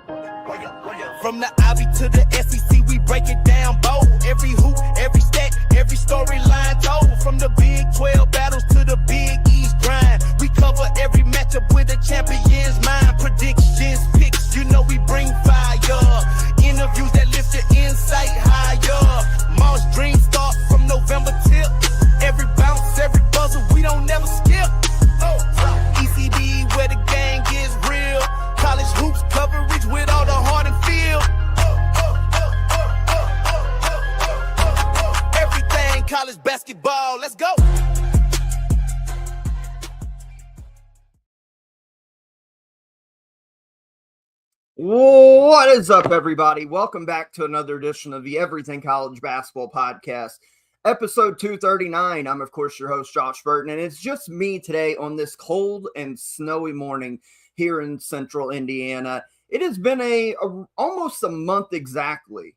From the Ivy to the SEC, we break it down bold. Every hoop, every stat, every storyline told. From the Big 12 battles to the Big East grind, we cover every matchup with a champion's mind. Predictions, picks, you know we bring fire. Interviews that lift your insight higher. Moss dreams start from November tip. Every bounce, every buzzer, we don't never skip. ECB where the gang gets real. College hoops coverage with all the heart and feel. Everything college basketball, let's go. What is up, everybody? Welcome back to another edition of the Everything College Basketball Podcast, episode 239. I'm, of course, your host, Josh Burton, and it's just me today on this cold and snowy morning here in central Indiana. It has been almost a month exactly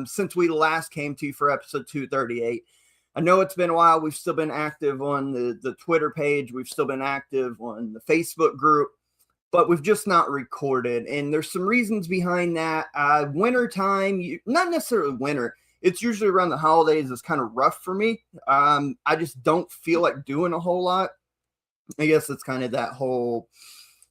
since we last came to you for episode 238. I know it's been a while. We've still been active on the Twitter page. We've still been active on the Facebook group, but we've just not recorded. And there's some reasons behind that. Winter time, not necessarily winter. It's usually around the holidays. It's kind of rough for me. I just don't feel like doing a whole lot. I guess it's kind of that whole,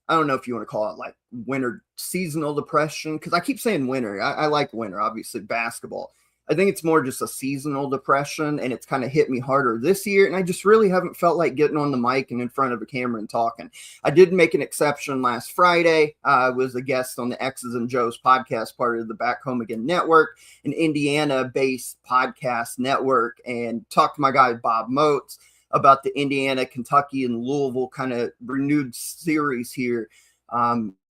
I don't know if you want to call it like winter seasonal depression, because I keep saying winter. I like winter, obviously, basketball. I think it's more just a seasonal depression, and it's kind of hit me harder this year, and I just really haven't felt like getting on the mic and in front of a camera and talking. I did make an exception last Friday. I was a guest on the X's and Joe's podcast, part of the Back Home Again Network, an Indiana-based podcast network, and talked to my guy Bob Moats about the Indiana, Kentucky, and Louisville kind of renewed series here.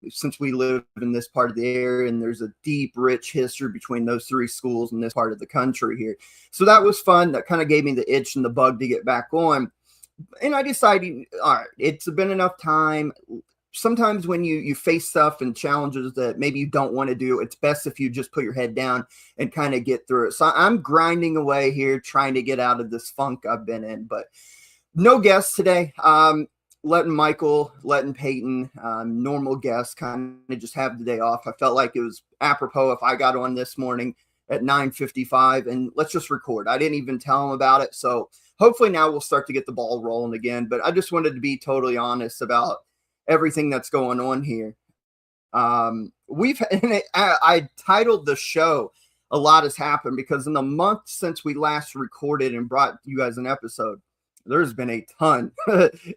Since we live in this part of the area, and there's a deep, rich history between those three schools in this part of the country here. So that was fun. That kind of gave me the itch and the bug to get back on. And I decided, all right, it's been enough time. Sometimes when you face stuff and challenges that maybe you don't want to do, it's best if you just put your head down and kind of get through it. So I'm grinding away here, trying to get out of this funk I've been in, but no guests today. Letting Michael, letting Peyton, normal guests, kind of just have the day off. I felt like it was apropos if I got on this morning at 9:55 and let's just record. I didn't even tell them about it. So hopefully now we'll start to get the ball rolling again. But I just wanted to be totally honest about everything that's going on here. I titled the show "A Lot Has Happened" because in the month since we last recorded and brought you guys an episode, there's been a ton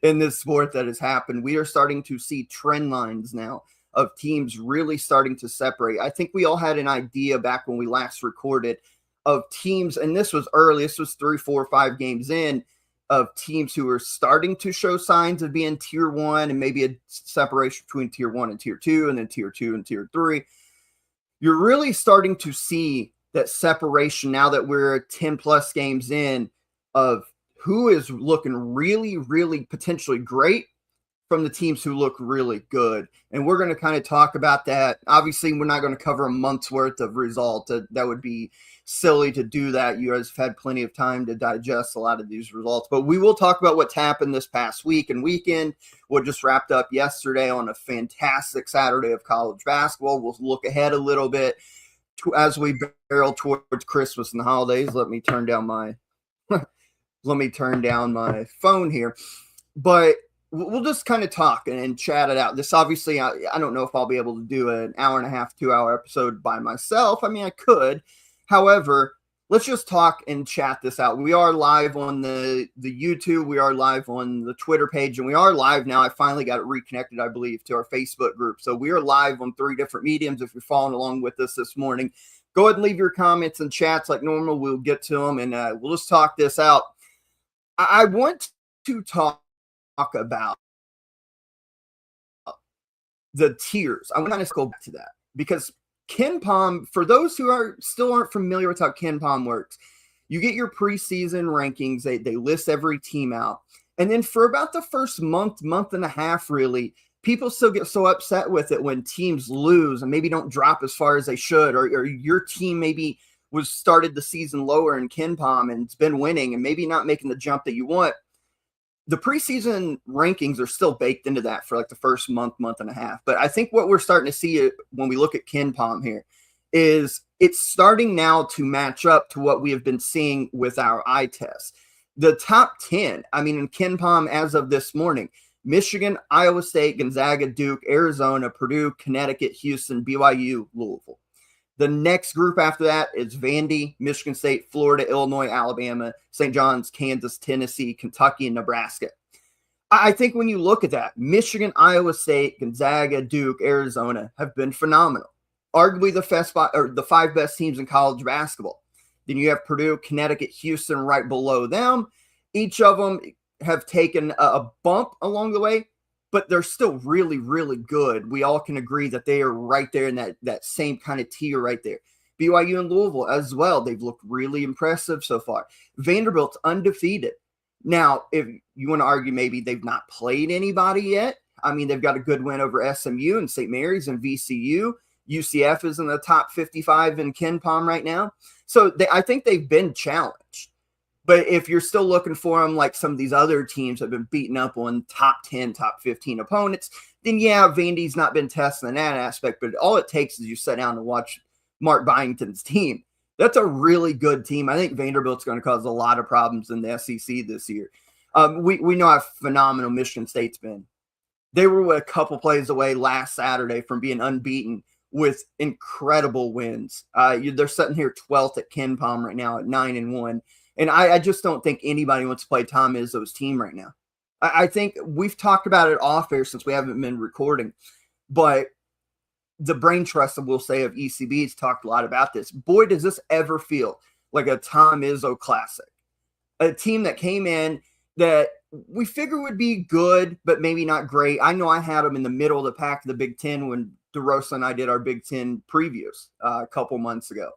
in this sport that has happened. We are starting to see trend lines now of teams really starting to separate. I think we all had an idea back when we last recorded of teams, and this was early. This was 3, 4, 5 games in, of teams who are starting to show signs of being tier 1 and maybe a separation between tier 1 and tier 2 and then tier 2 and tier 3. You're really starting to see that separation now that we're 10 plus games in of who is looking really, really potentially great from the teams who look really good. And we're going to kind of talk about that. Obviously, we're not going to cover a month's worth of results. That would be silly to do that. You guys have had plenty of time to digest a lot of these results. But we will talk about what's happened this past week and weekend. What just wrapped up yesterday on a fantastic Saturday of college basketball. We'll look ahead a little bit as we barrel towards Christmas and the holidays. Let me turn down my phone here, but we'll just kind of talk and chat it out. This obviously, I don't know if I'll be able to do an hour and a half, 2 hour episode by myself. I mean, I could. However, let's just talk and chat this out. We are live on the YouTube. We are live on the Twitter page, and we are live now. I finally got it reconnected, I believe, to our Facebook group. So we are live on 3 different mediums. If you're following along with us this morning, go ahead and leave your comments and chats like normal. We'll get to them, and we'll just talk this out. I want to talk about the tiers. I want to go back to that because KenPom, for those who aren't familiar with how KenPom works, you get your preseason rankings. They list every team out. And then for about the first month and a half, really, people still get so upset with it when teams lose and maybe don't drop as far as they should, or your team maybe was started the season lower in KenPom and it's been winning and maybe not making the jump that you want. the preseason rankings are still baked into that for like the first month and a half. But I think what we're starting to see when we look at KenPom here is it's starting now to match up to what we have been seeing with our eye test. The top 10, I mean, in KenPom as of this morning, Michigan, Iowa State, Gonzaga, Duke, Arizona, Purdue, Connecticut, Houston, BYU, Louisville. The next group after that is Vandy, Michigan State, Florida, Illinois, Alabama, St. John's, Kansas, Tennessee, Kentucky, and Nebraska. I think when you look at that, Michigan, Iowa State, Gonzaga, Duke, Arizona have been phenomenal. Arguably the five best teams in college basketball. Then you have Purdue, Connecticut, Houston right below them. Each of them have taken a bump along the way, but they're still really, really good. We all can agree that they are right there in that same kind of tier right there. BYU and Louisville as well. They've looked really impressive so far. Vanderbilt's undefeated. Now, if you want to argue maybe they've not played anybody yet, I mean, they've got a good win over SMU and St. Mary's and VCU. UCF is in the top 55 in KenPom right now. So I think they've been challenged. But if you're still looking for them like some of these other teams have been beaten up on top 10, top 15 opponents, then yeah, Vandy's not been tested in that aspect. But all it takes is you sit down and watch Mark Byington's team. That's a really good team. I think Vanderbilt's going to cause a lot of problems in the SEC this year. We know how phenomenal Michigan State's been. They were a couple plays away last Saturday from being unbeaten with incredible wins. They're sitting here 12th at KenPom right now at 9-1. And I just don't think anybody wants to play Tom Izzo's team right now. I think we've talked about it off air since we haven't been recording, but the brain trust, we'll say, of ECB has talked a lot about this. Boy, does this ever feel like a Tom Izzo classic. A team that came in that we figure would be good, but maybe not great. I know I had them in the middle of the pack of the Big Ten when DeRosa and I did our Big Ten previews a couple months ago.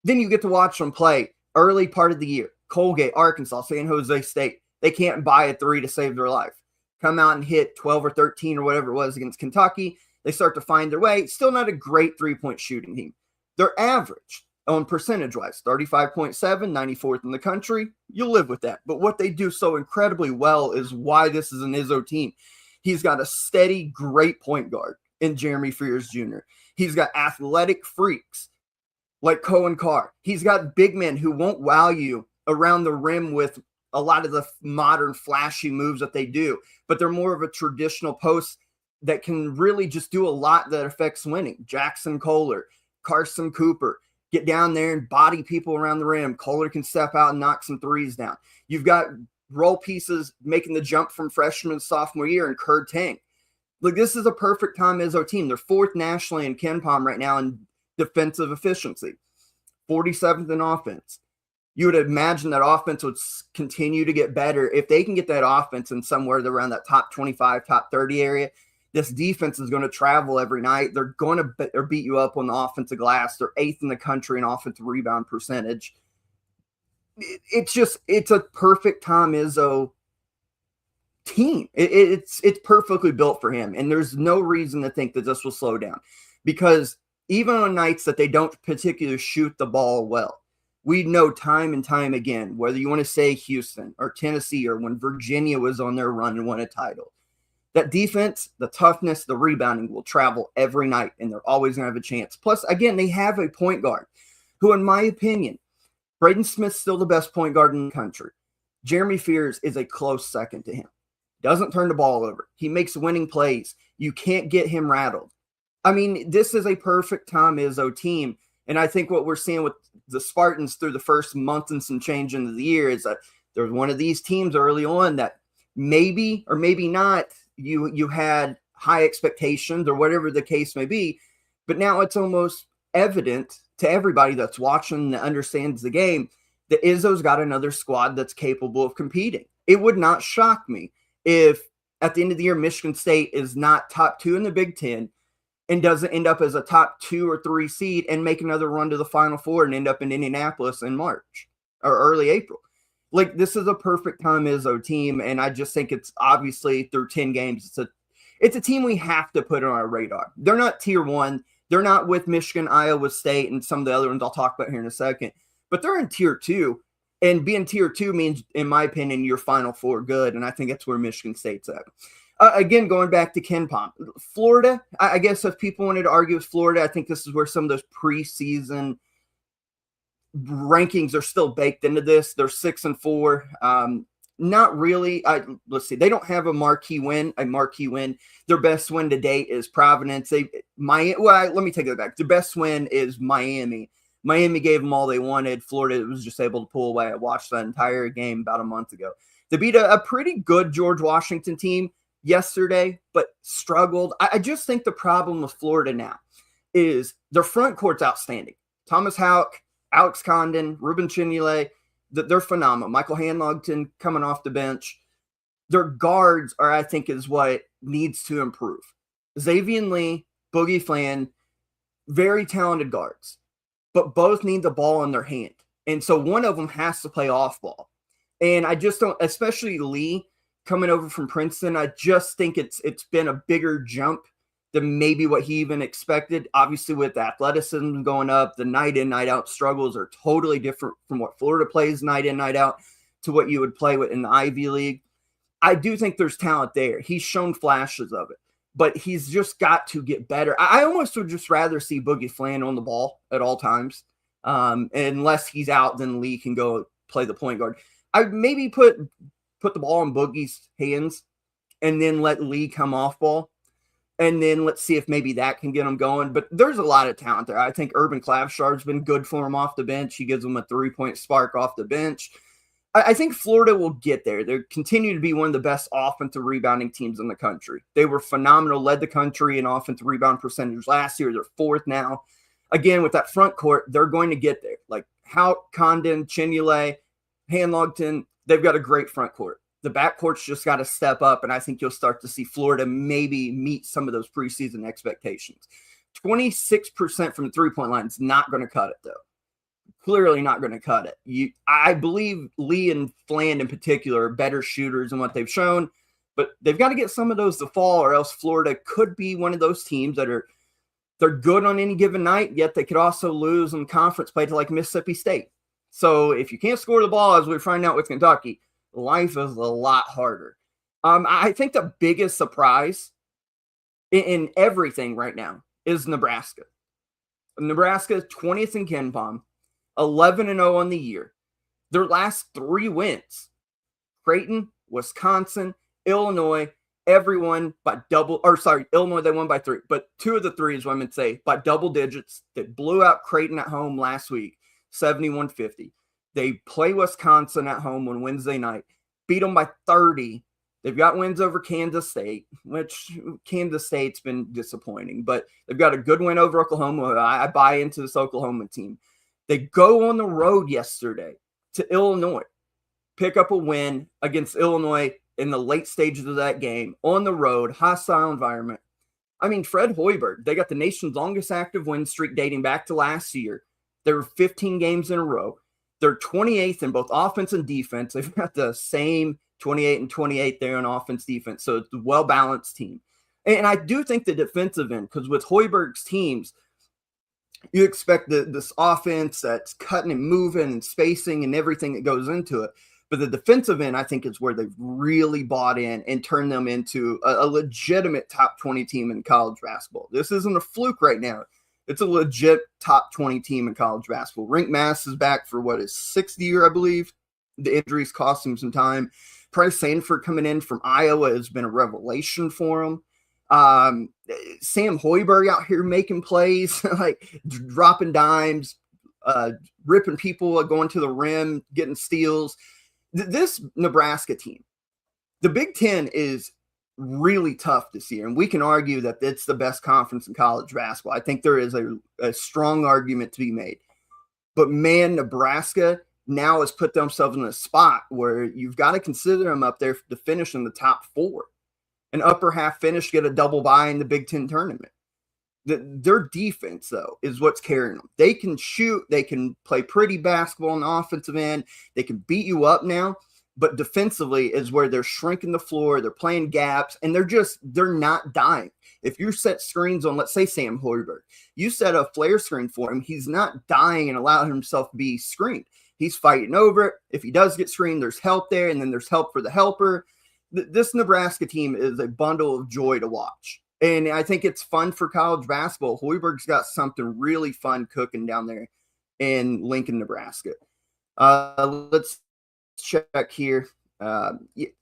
Then you get to watch them play early part of the year. Colgate, Arkansas, San Jose State. They can't buy a three to save their life. Come out and hit 12 or 13 or whatever it was against Kentucky. They start to find their way. Still not a great three-point shooting team. They're average on percentage-wise. 35.7, 94th in the country. You'll live with that. But what they do so incredibly well is why this is an Izzo team. He's got a steady, great point guard in Jeremy Fears Jr. He's got athletic freaks like Cohen Carr. He's got big men who won't wow you around the rim with a lot of the modern flashy moves that they do, but they're more of a traditional post that can really just do a lot that affects winning. Jackson Kohler, Carson Cooper, get down there and body people around the rim. Kohler can step out and knock some threes down. You've got role pieces making the jump from freshman to sophomore year in Kurd Tang. Look, this is a perfect Tom Izzo team. They're fourth nationally in KenPom right now in defensive efficiency, 47th in offense. You would imagine that offense would continue to get better. If they can get that offense in somewhere around that top 25, top 30 area, this defense is going to travel every night. They're going to beat you up on the offensive glass. They're 8th in the country in offensive rebound percentage. It's a perfect Tom Izzo team. It's perfectly built for him. And there's no reason to think that this will slow down, because even on nights that they don't particularly shoot the ball well, we know time and time again, whether you want to say Houston or Tennessee or when Virginia was on their run and won a title, that defense, the toughness, the rebounding will travel every night, and they're always going to have a chance. Plus, again, they have a point guard who, in my opinion, Braden Smith's still the best point guard in the country. Jeremy Fears is a close second to him. Doesn't turn the ball over. He makes winning plays. You can't get him rattled. I mean, this is a perfect Tom Izzo team. And I think what we're seeing with the Spartans through the first month and some change into the year is that there's one of these teams early on that maybe or maybe not you had high expectations or whatever the case may be. But now it's almost evident to everybody that's watching that understands the game that Izzo's got another squad that's capable of competing. It would not shock me if at the end of the year, Michigan State is not top 2 in the Big Ten and doesn't end up as a top 2 or 3 seed and make another run to the Final Four and end up in Indianapolis in March or early April. Like, this is a perfect Tom Izzo team, and I just think it's obviously through 10 games, it's a team we have to put on our radar. They're not tier 1. They're not with Michigan, Iowa State, and some of the other ones I'll talk about here in a second, but they're in tier 2. And being tier 2 means, in my opinion, your Final Four good, and I think that's where Michigan State's at. Again, going back to KenPom, Florida, I guess if people wanted to argue with Florida, I think this is where some of those preseason rankings are still baked into this. They're 6-4. Not really. Let's see. They don't have a marquee win. Their best win to date is Providence. Let me take it back. Their best win is Miami. Miami gave them all they wanted. Florida was just able to pull away. I watched that entire game about a month ago. They beat a pretty good George Washington team yesterday, but struggled. I just think the problem with Florida now is their front court's outstanding. Thomas Houck, Alex Condon, Ruben Chinule, they're phenomenal. Michael Hanlogton coming off the bench. Their guards I think, is what needs to improve. Xavier Lee, Boogie Flan, very talented guards, but both need the ball in their hand. And so one of them has to play off ball. And I just don't, especially Lee coming over from Princeton, I just think it's been a bigger jump than maybe what he even expected. Obviously, with athleticism going up, the night in, night out struggles are totally different from what Florida plays night in, night out to what you would play with in the Ivy League. I do think there's talent there. He's shown flashes of it, but he's just got to get better. I almost would just rather see Boogie Flan on the ball at all times. Unless he's out, then Lee can go play the point guard. I'd maybe put the ball in Boogie's hands and then let Lee come off ball. And then let's see if maybe that can get him going. But there's a lot of talent there. I think Urban Clapshard's been good for him off the bench. He gives him a 3-point spark off the bench. I think Florida will get there. They continue to be one of the best offensive rebounding teams in the country. They were phenomenal, led the country in offensive rebound percentage last year. They're 4th now. Again, with that front court, they're going to get there. Like Houck, Condon, Chinule, Hanlogton, they've got a great front court. The backcourt's just got to step up, and I think you'll start to see Florida maybe meet some of those preseason expectations. 26% from the three-point line is not going to cut it, though. Clearly not going to cut it. I believe Lee and Flan in particular are better shooters than what they've shown, but they've got to get some of those to fall, or else Florida could be one of those teams that they're good on any given night, yet they could also lose in conference play to like Mississippi State. So if you can't score the ball, as we find out with Kentucky, life is a lot harder. I think the biggest surprise in everything right now is Nebraska. Nebraska 20th in KenPom, 11-0 on the year. Their last 3 wins: Creighton, Wisconsin, Illinois, everyone by Illinois, they won by 3, but 2 of the 3 is what I meant to say, by double digits. They blew out Creighton at home last week, 71-50. They play Wisconsin at home on Wednesday night, beat them by 30. They've got wins over Kansas State, which Kansas State's been disappointing, but they've got a good win over Oklahoma. I buy into this Oklahoma team. They go on the road yesterday to Illinois, pick up a win against Illinois in the late stages of that game, on the road, hostile environment. I mean, Fred Hoiberg, they got the nation's longest active win streak dating back to last year. They were 15 games in a row. They're 28th in both offense and defense. They've got the same 28 and 28 there on offense, defense. So it's a well-balanced team. And I do think the defensive end, because with Hoiberg's teams, you expect this offense that's cutting and moving and spacing and everything that goes into it. But the defensive end, I think, is where they've really bought in and turned them into a legitimate top 20 team in college basketball. This isn't a fluke right now. It's a legit top 20 team in college basketball. Rink Mass is back for his 6th year, I believe. The injuries cost him some time. Price Sanford coming in from Iowa has been a revelation for him. Sam Hoiberg out here making plays, like dropping dimes, ripping people, going to the rim, getting steals. This Nebraska team, the Big Ten is really tough this year, and we can argue that it's the best conference in college basketball. I think there is a strong argument to be made. But man, Nebraska now has put themselves in a spot where you've got to consider them up there to finish in the top 4. An upper half finish, get a double bye in the Big Ten tournament. Their defense, though, is what's carrying them. They can shoot. They can play pretty basketball on the offensive end. They can beat you up now. But defensively is where they're shrinking the floor. They're playing gaps, and they're not dying. If you set screens on, let's say, Sam Hoiberg, you set a flare screen for him, he's not dying and allowing himself to be screened. He's fighting over it. If he does get screened, there's help there, and then there's help for the helper. This Nebraska team is a bundle of joy to watch. And I think it's fun for college basketball. Hoiberg's got something really fun cooking down there in Lincoln, Nebraska. Let's check here.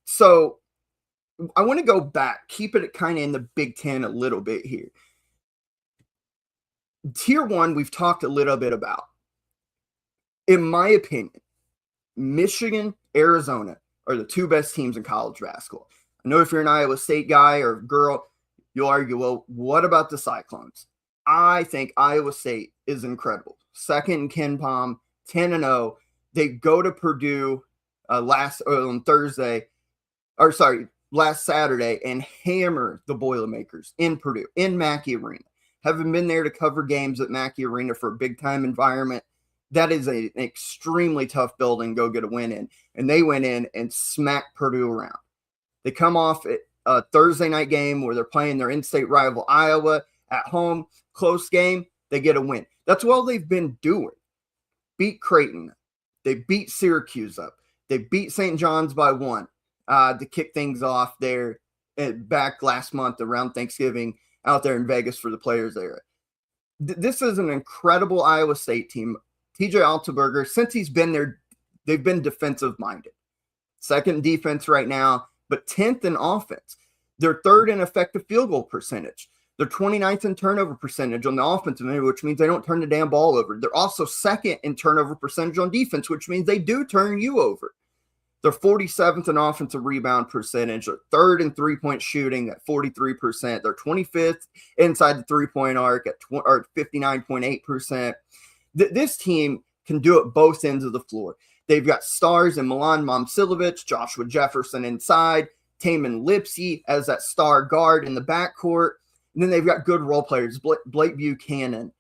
So I want to go back, keep it kind of in the Big Ten a little bit here. Tier 1, we've talked a little bit about. In my opinion, Michigan, Arizona are the two best teams in college basketball. I know if you're an Iowa State guy or girl, you'll argue, well, what about the Cyclones? I think Iowa State is incredible. Second in KenPom, 10-0. They go to Purdue last Saturday and hammer the Boilermakers in Purdue, in Mackey Arena. Having been there to cover games at Mackey Arena for a big-time environment, that is an extremely tough building to go get a win in. And they went in and smacked Purdue around. They come off a Thursday night game where they're playing their in-state rival Iowa at home. Close game, they get a win. That's all they've been doing. Beat Creighton. They beat Syracuse up. They beat St. John's by 1 to kick things off there back last month around Thanksgiving out there in Vegas for the players there. This is an incredible Iowa State team. TJ Altenberger, since he's been there, they've been defensive-minded. Second defense right now, but 10th in offense. They're third in effective field goal percentage. They're 29th in turnover percentage on the offensive end, which means they don't turn the damn ball over. They're also second in turnover percentage on defense, which means they do turn you over. They're 47th in offensive rebound percentage. They're third in three-point shooting at 43%. They're 25th inside the three-point arc at 59.8%. This team can do it both ends of the floor. They've got stars in Milan Momcilovic, Joshua Jefferson inside, Tamin Lipsey as that star guard in the backcourt. And then they've got good role players, Blake Buchanan,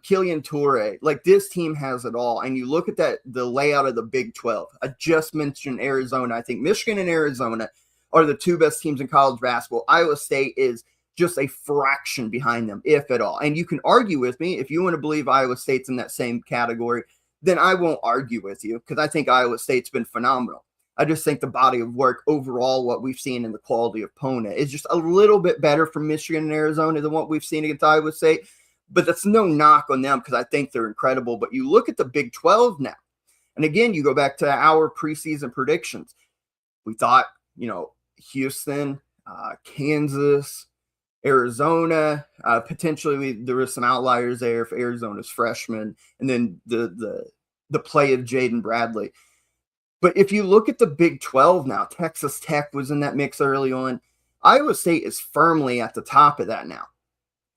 Killian Toure. Like, this team has it all. And you look at the layout of the Big 12. I just mentioned Arizona. I think Michigan and Arizona are the two best teams in college basketball. Iowa State is just a fraction behind them, if at all. And you can argue with me. If you want to believe Iowa State's in that same category, then I won't argue with you, because I think Iowa State's been phenomenal. I just think the body of work overall, what we've seen in the quality of opponent, is just a little bit better from Michigan and Arizona than what we've seen against Iowa State. But that's no knock on them, because I think they're incredible. But you look at the Big 12 now, and again, you go back to our preseason predictions. We thought, Houston, Kansas, Arizona, potentially there were some outliers there for Arizona's freshmen, and then the play of Jaden Bradley. But if you look at the Big 12 now, Texas Tech was in that mix early on. Iowa State is firmly at the top of that now,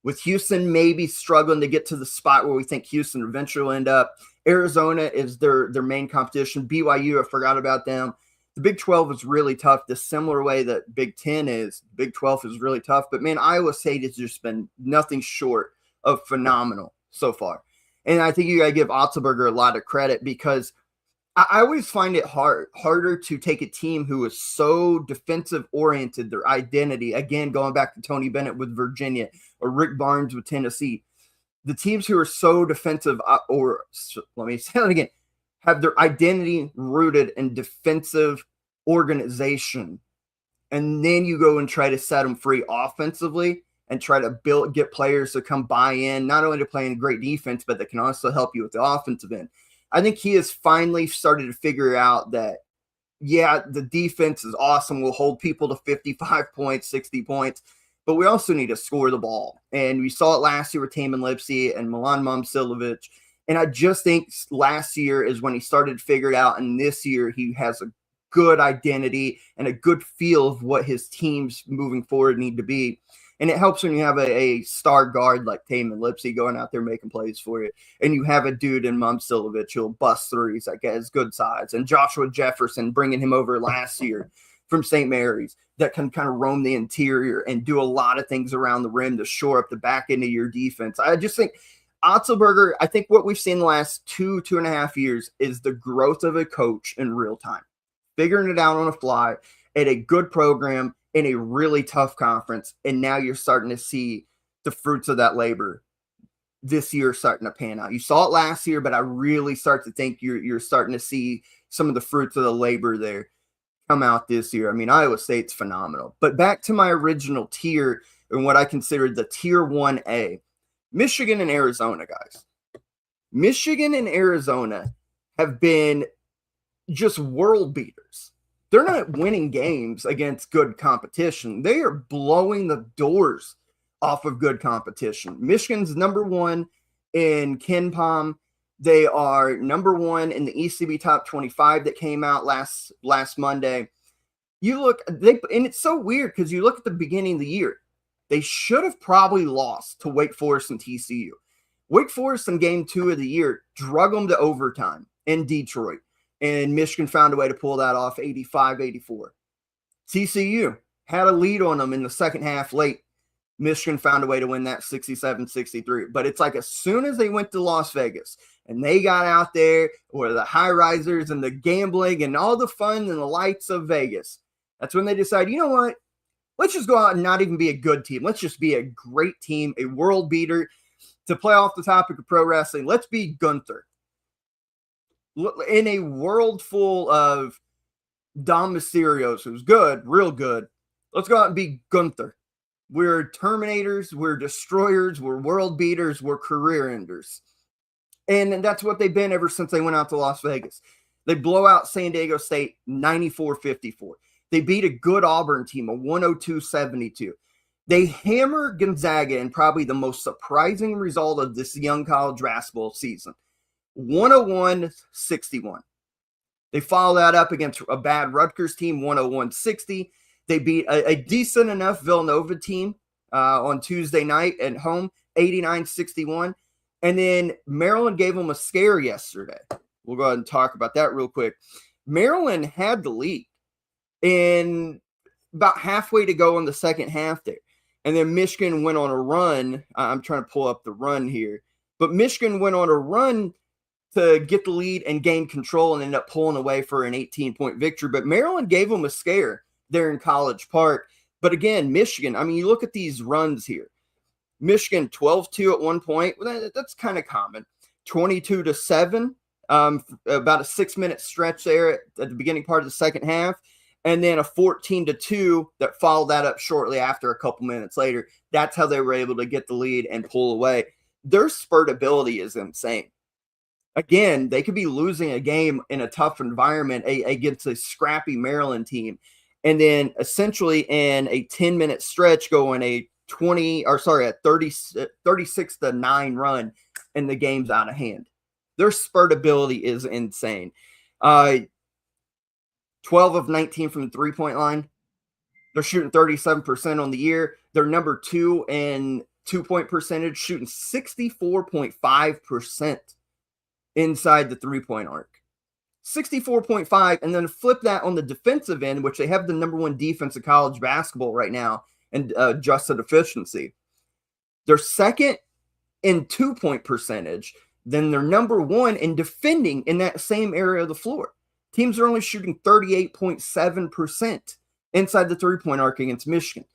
with Houston maybe struggling to get to the spot where we think Houston eventually will end up. Arizona is their main competition. BYU, I forgot about them. The Big 12 is really tough, the similar way that Big 10 is. Big 12 is really tough. But, man, Iowa State has just been nothing short of phenomenal so far. And I think you got to give Otzelberger a lot of credit, because I always find it harder to take a team who is so defensive-oriented, their identity. Again, going back to Tony Bennett with Virginia or Rick Barnes with Tennessee. The teams who are so defensive, let me say that again, have their identity rooted in defensive organization. And then you go and try to set them free offensively and try to get players to come buy in, not only to playing great defense, but that can also help you with the offensive end. I think he has finally started to figure out that, yeah, the defense is awesome. We'll hold people to 55 points, 60 points, but we also need to score the ball. And we saw it last year with Tamin Lipsey and Milan Momcilovic. And I just think last year is when he started to figure it out. And this year he has a good identity and a good feel of what his teams moving forward need to be. And it helps when you have a star guard like Tamin Lipsey going out there making plays for you. And you have a dude in Momcilovic who'll bust threes that has good size. And Joshua Jefferson, bringing him over last year from St. Mary's, that can kind of roam the interior and do a lot of things around the rim to shore up the back end of your defense. I just think Otzelberger, I think what we've seen the last 2.5 years is the growth of a coach in real time, figuring it out on a fly at a good program in a really tough conference. And now you're starting to see the fruits of that labor this year starting to pan out. You saw it last year, but I really start to think you're starting to see some of the fruits of the labor there come out this year. I mean, Iowa State's phenomenal. But back to my original tier and what I considered the tier 1A, Michigan and Arizona, guys. Michigan and Arizona have been just world beaters. They're not winning games against good competition. They are blowing the doors off of good competition. Michigan's number 1 in KenPom. They are number 1 in the ECB Top 25 that came out last Monday. You look, and it's so weird because you look at the beginning of the year. They should have probably lost to Wake Forest and TCU. Wake Forest in game 2 of the year drug them to overtime in Detroit, and Michigan found a way to pull that off 85-84. TCU had a lead on them in the second half late. Michigan found a way to win that 67-63. But it's like as soon as they went to Las Vegas and they got out there with the high risers and the gambling and all the fun and the lights of Vegas, that's when they decided, you know what? Let's just go out and not even be a good team. Let's just be a great team, a world beater. To play off the topic of pro wrestling, let's be Gunther. In a world full of Dom Mysterios, who's good, real good, let's go out and be Gunther. We're Terminators, we're Destroyers, we're world beaters, we're career enders. And that's what they've been ever since they went out to Las Vegas. They blow out San Diego State 94-54. They beat a good Auburn team, a 102-72. They hammer Gonzaga in probably the most surprising result of this young college basketball season, 101-61. They follow that up against a bad Rutgers team, 101-60. They beat a decent enough Villanova team on Tuesday night at home, 89-61. And then Maryland gave them a scare yesterday. We'll go ahead and talk about that real quick. Maryland had the lead in about halfway to go in the second half there. And then Michigan went on a run. I'm trying to pull up the run here. But Michigan went on a run to get the lead and gain control and end up pulling away for an 18-point victory. But Maryland gave them a scare there in College Park. But again, Michigan, I mean, you look at these runs here. Michigan 12-2 at one point. Well, that's kind of common. 22-7, about a 6-minute stretch there at the beginning part of the second half. And then a 14-2 that followed that up shortly after a couple minutes later. That's how they were able to get the lead and pull away. Their spurt ability is insane. Again, they could be losing a game in a tough environment against a scrappy Maryland team. And then essentially in a 10-minute stretch going a 36-9 run, and the game's out of hand. Their spurt ability is insane. 12 of 19 from the three-point line. They're shooting 37% on the year. They're number 2 in two-point percentage, shooting 64.5% inside the three-point arc. 64.5, and then flip that on the defensive end, which they have the number 1 defense of college basketball right now, and adjusted efficiency. They're second in two-point percentage, then they're number 1 in defending in that same area of the floor. Teams are only shooting 38.7% inside the three-point arc against Michigan.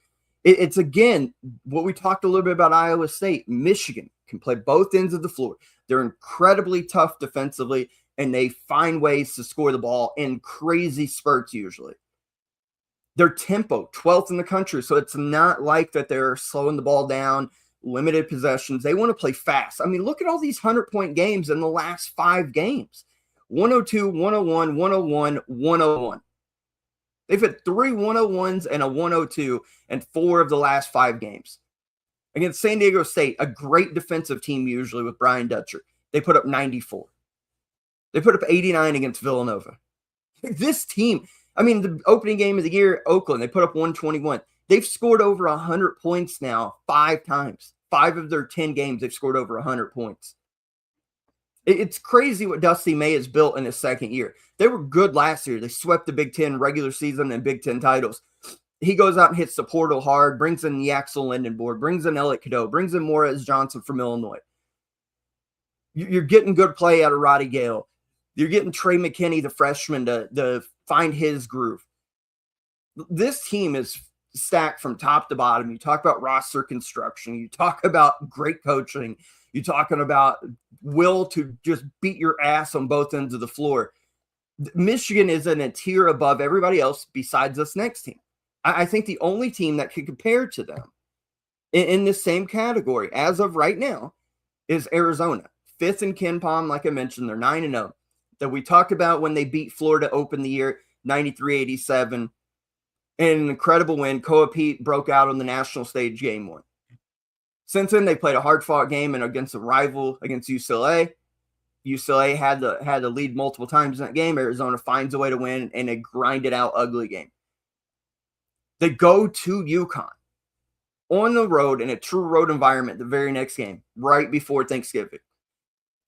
It's, again, what we talked a little bit about Iowa State. Michigan can play both ends of the floor. They're incredibly tough defensively, and they find ways to score the ball in crazy spurts usually. Their tempo, 12th in the country, so it's not like that they're slowing the ball down, limited possessions. They want to play fast. I mean, look at all these 100-point games in the last 5 games. 102, 101, 101, 101. They've had 3 101s and a 102 in 4 of the last 5 games. Against San Diego State, a great defensive team usually with Brian Dutcher, they put up 94. They put up 89 against Villanova. This team, I mean, the opening game of the year, Oakland, they put up 121. They've scored over 100 points now 5 times. 5 of their 10 games, they've scored over 100 points. It's crazy what Dusty May has built in his second year. They were good last year. They swept the Big Ten regular season and Big Ten titles. He goes out and hits the portal hard, brings in the Axel Lindenborg, brings in Elliot Cadeau, brings in Morez Johnson from Illinois. You're getting good play out of Roddy Gale. You're getting Trey McKinney, the freshman, to find his groove. This team is stacked from top to bottom. You talk about roster construction. You talk about great coaching. You're talking about will to just beat your ass on both ends of the floor. Michigan is in a tier above everybody else besides this next team. I think the only team that can compare to them in this same category as of right now is Arizona. 5th in KenPom, like I mentioned, they're 9-0. That we talked about when they beat Florida to open the year, 93-87. And an incredible win. Koa Pete broke out on the national stage game 1. Since then, they played a hard-fought game and against a rival against UCLA. UCLA had the lead multiple times in that game. Arizona finds a way to win in a grinded-out, ugly game. They go to UConn on the road in a true road environment the very next game, right before Thanksgiving,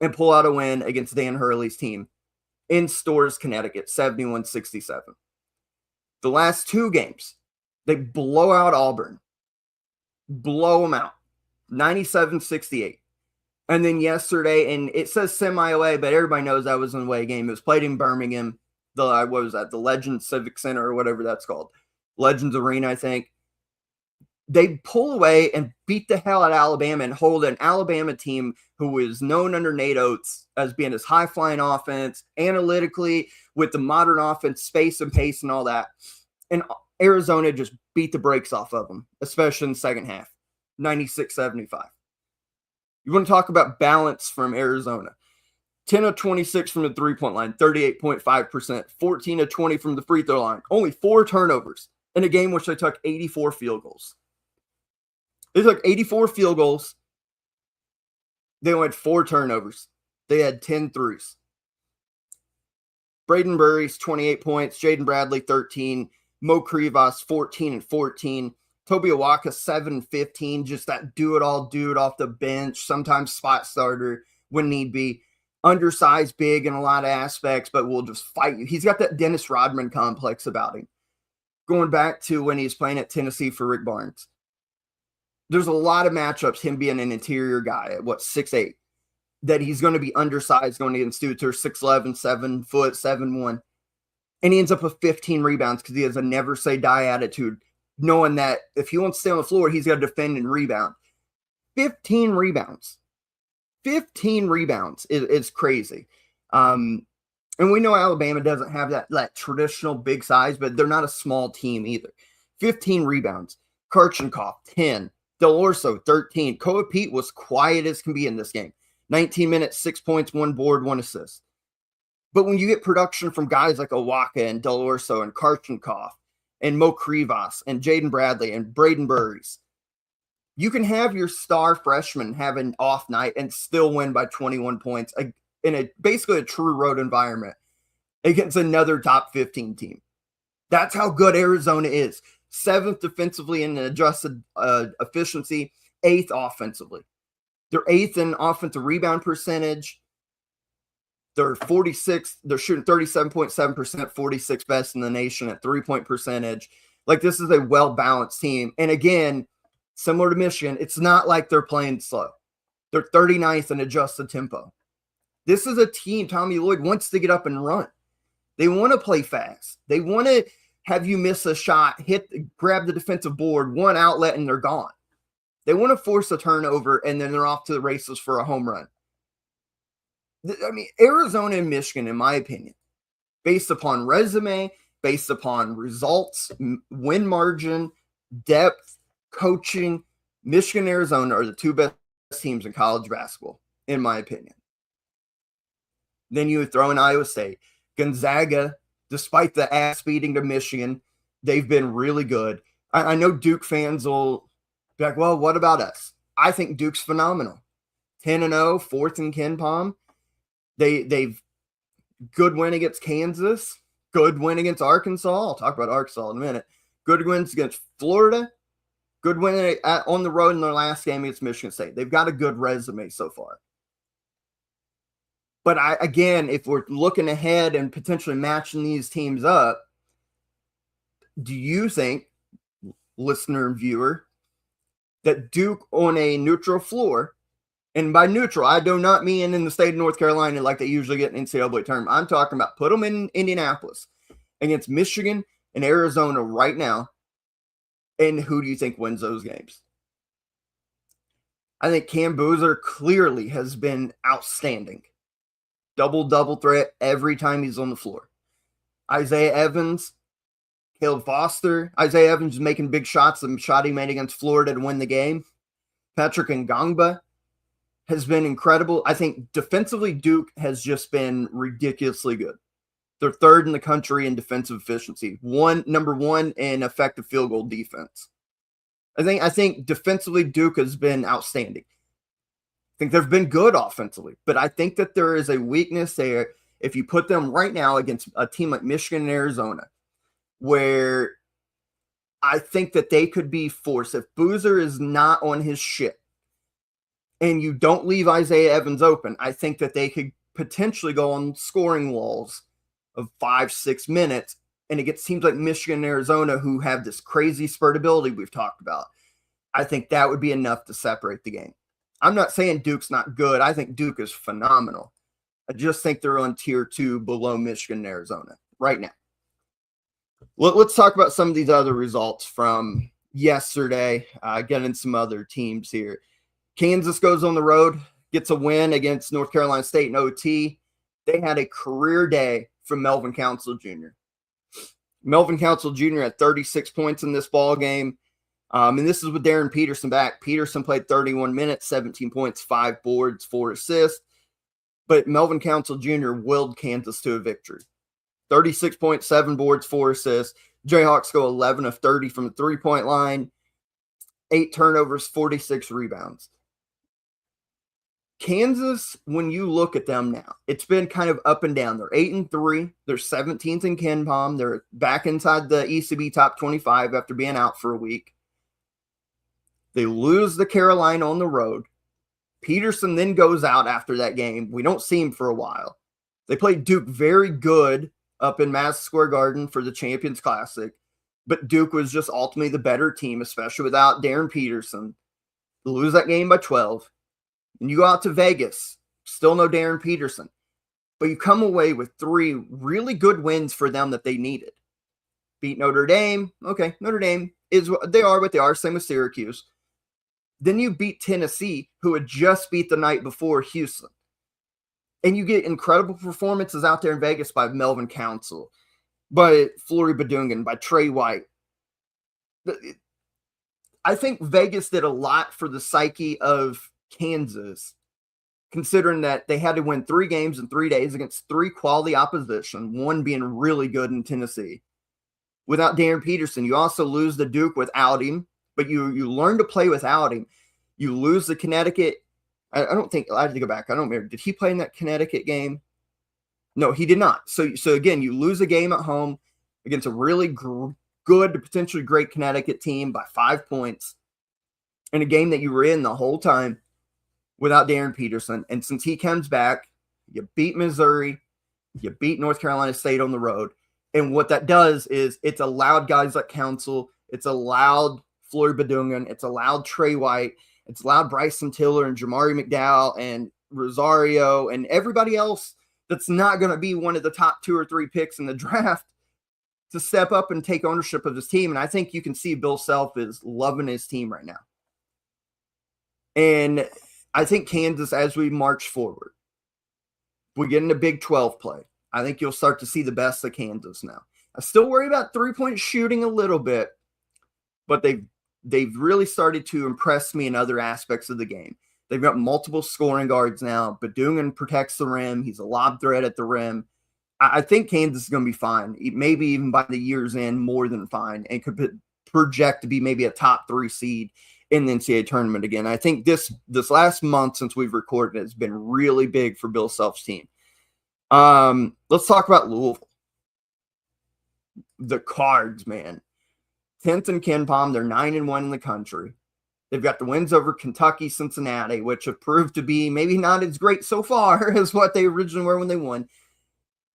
and pull out a win against Dan Hurley's team in Storrs, Connecticut, 71-67. The last 2 games, they blow out Auburn. Blow them out. 97-68. And then yesterday, and it says semi-away, but everybody knows that was an away game. It was played in Birmingham. What was that? The Legends Civic Center or whatever that's called. Legends Arena, I think. They pull away and beat the hell out of Alabama and hold an Alabama team who is known under Nate Oates as being this high-flying offense, analytically, with the modern offense, space and pace and all that. And Arizona just beat the brakes off of them, especially in the second half, 96-75. You want to talk about balance from Arizona. 10 of 26 from the three-point line, 38.5%. 14 of 20 from the free throw line. Only 4 turnovers in a game which they took 84 field goals. They took 84 field goals. They only had 4 turnovers. They had 10 threes. Braden Burries, 28 points. Jaden Bradley, 13. Mo Krivas, 14 and 14. Toby Awaka, 7-15, just that do-it-all dude off the bench, sometimes spot starter when need be. Undersized, big in a lot of aspects, but will just fight you. He's got that Dennis Rodman complex about him. Going back to when he's playing at Tennessee for Rick Barnes. There's a lot of matchups, him being an interior guy at, 6'8", that he's going to be undersized going against dudes who are 6'11", 7 foot, 7'1". And he ends up with 15 rebounds because he has a never-say-die attitude, knowing that if he wants to stay on the floor, he's got to defend and rebound. 15 rebounds. 15 rebounds is crazy. And we know Alabama doesn't have that traditional big size, but they're not a small team either. 15 rebounds. Karchenkov, 10. Del Orso, 13. Koa Pete was quiet as can be in this game. 19 minutes, 6 points, 1 board, 1 assist. But when you get production from guys like Awaka and Del Orso and Karchenkov, and Mo Krivas, and Jaden Bradley, and Braden Burries, you can have your star freshman have an off night and still win by 21 points in basically a true road environment against another top 15 team. That's how good Arizona is. 7th defensively in adjusted efficiency, 8th offensively. They're 8th in offensive rebound percentage. They're 46th. They're shooting 37.7%, 46th best in the nation at 3-point percentage. This is a well-balanced team. And again, similar to Michigan, it's not like they're playing slow. They're 39th in adjusted tempo. This is a team Tommy Lloyd wants to get up and run. They want to play fast. They want to have you miss a shot, grab the defensive board, one outlet, and they're gone. They want to force a turnover, and then they're off to the races for a home run. I mean, Arizona and Michigan, in my opinion, based upon resume, based upon results, win margin, depth, coaching, Michigan and Arizona are the 2 best teams in college basketball, in my opinion. Then you would throw in Iowa State. Gonzaga, despite the ass beating to Michigan, they've been really good. I know Duke fans will be like, well, what about us? I think Duke's phenomenal. 10-0, 4th in KenPom. They've good win against Kansas, good win against Arkansas. I'll talk about Arkansas in a minute. Good wins against Florida, good win on the road in their last game against Michigan State. They've got a good resume so far. But again, if we're looking ahead and potentially matching these teams up, do you think, listener and viewer, that Duke on a neutral floor, and by neutral, I do not mean in the state of North Carolina like they usually get in NCAA tournament. I'm talking about put them in Indianapolis against Michigan and Arizona right now And who do you think wins those games? I think Cam Boozer clearly has been outstanding. Double threat every time he's on the floor. Isaiah Evans, Caleb Foster. Isaiah Evans is making big shots. The shot he made against Florida to win the game. Patrick Ngangba has been incredible. I think defensively, Duke has just been ridiculously good. They're third in the country in defensive efficiency. Number one in effective field goal defense. I think defensively, Duke has been outstanding. I think they've been good offensively, but I think that there is a weakness there if you put them right now against a team like Michigan and Arizona, where I think that they could be forced. If Boozer is not on his shit and you don't leave Isaiah Evans open, I think that they could potentially go on scoring walls of 5-6 minutes. And it seems like Michigan and Arizona, who have this crazy spurt ability we've talked about, I think that would be enough to separate the game. I'm not saying Duke's not good. I think Duke is phenomenal. I just think they're on tier 2 below Michigan and Arizona right now. Let's talk about some of these other results from yesterday, getting some other teams here. Kansas goes on the road, gets a win against North Carolina State in OT. They had a career day from Melvin Council Jr. Melvin Council Jr. had 36 points in this ball game. And this is with Darren Peterson back. Peterson played 31 minutes, 17 points, 5 boards, 4 assists. But Melvin Council Jr. willed Kansas to a victory. 36 points, 7 boards, 4 assists. Jayhawks go 11 of 30 from the three-point line. 8 turnovers, 46 rebounds. Kansas, when you look at them now, it's been kind of up and down. They're 8-3. They're 17th in KenPom. They're back inside the ECB top 25 after being out for a week. They lose to Carolina on the road. Peterson then goes out after that game. We don't see him for a while. They played Duke very good up in Madison Square Garden for the Champions Classic, but Duke was just ultimately the better team, especially without Darren Peterson. They lose that game by 12. And you go out to Vegas, still no Darren Peterson. But you come away with 3 really good wins for them that they needed. Beat Notre Dame. Okay, Notre Dame is what they are, but they are. Same with Syracuse. Then you beat Tennessee, who had just beat the night before Houston. And you get incredible performances out there in Vegas by Melvin Council, by Flory Badungan, by Trey White. I think Vegas did a lot for the psyche of Kansas, considering that they had to win 3 games in 3 days against 3 quality opposition, one being really good in Tennessee. Without Darren Peterson, you also lose the Duke without him, but you learn to play without him. You lose the Connecticut. I don't think, I had to go back. I don't remember. Did he play in that Connecticut game? No, he did not. So again, you lose a game at home against a really good to potentially great Connecticut team by 5 points in a game that you were in the whole time without Darren Peterson. And since he comes back, you beat Missouri, you beat North Carolina State on the road. And what that does is it's allowed guys like Council, it's allowed Flory Badungan, it's allowed Trey White, it's allowed Bryson Tiller and Jamari McDowell and Rosario and everybody else that's not going to be one of the top 2 or 3 picks in the draft to step up and take ownership of this team. And I think you can see Bill Self is loving his team right now. And I think Kansas, as we march forward, we get into Big 12 play. I think you'll start to see the best of Kansas now. I still worry about 3-point shooting a little bit, but they've really started to impress me in other aspects of the game. They've got multiple scoring guards now. Badungan protects the rim. He's a lob threat at the rim. I think Kansas is going to be fine, maybe even by the year's end, more than fine, and could project to be maybe a top 3 seed in the NCAA tournament again. I think this last month since we've recorded has been really big for Bill Self's team. Let's talk about Louisville. The Cards, man. 10th in KenPom. They're 9-1 in the country. They've got the wins over Kentucky, Cincinnati, which have proved to be maybe not as great so far as what they originally were when they won.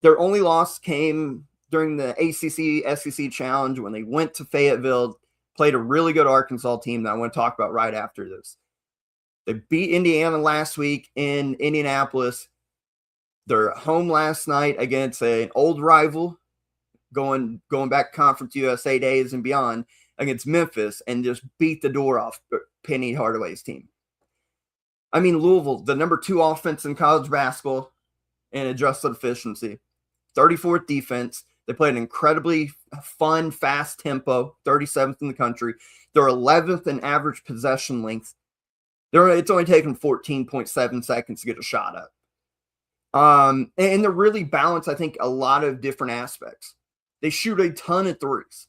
Their only loss came during the ACC SEC Challenge when they went to Fayetteville, played a really good Arkansas team that I want to talk about right after this. They beat Indiana last week in Indianapolis. They're at home last night against an old rival, going back Conference USA days and beyond, against Memphis and just beat the door off Penny Hardaway's team. I mean, Louisville, the number 2 offense in college basketball in adjusted efficiency, 34th defense. They play an incredibly fun, fast tempo, 37th in the country. They're 11th in average possession length. It's only taken 14.7 seconds to get a shot up. And they're really balanced, I think, a lot of different aspects. They shoot a ton of threes.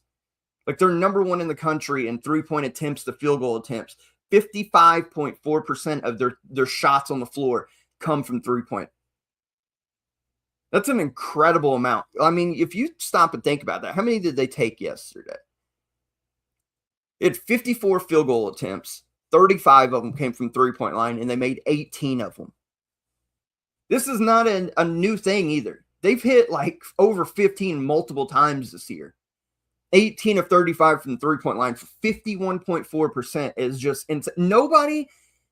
Like, they're number 1 in the country in three-point attempts to field goal attempts. 55.4% of their shots on the floor come from three-point. That's an incredible amount. I mean, if you stop and think about that, how many did they take yesterday? It had 54 field goal attempts. 35 of them came from three-point line, and they made 18 of them. This is not a new thing either. They've hit like over 15 multiple times this year. 18 of 35 from the three-point line for 51.4% is just insane. Nobody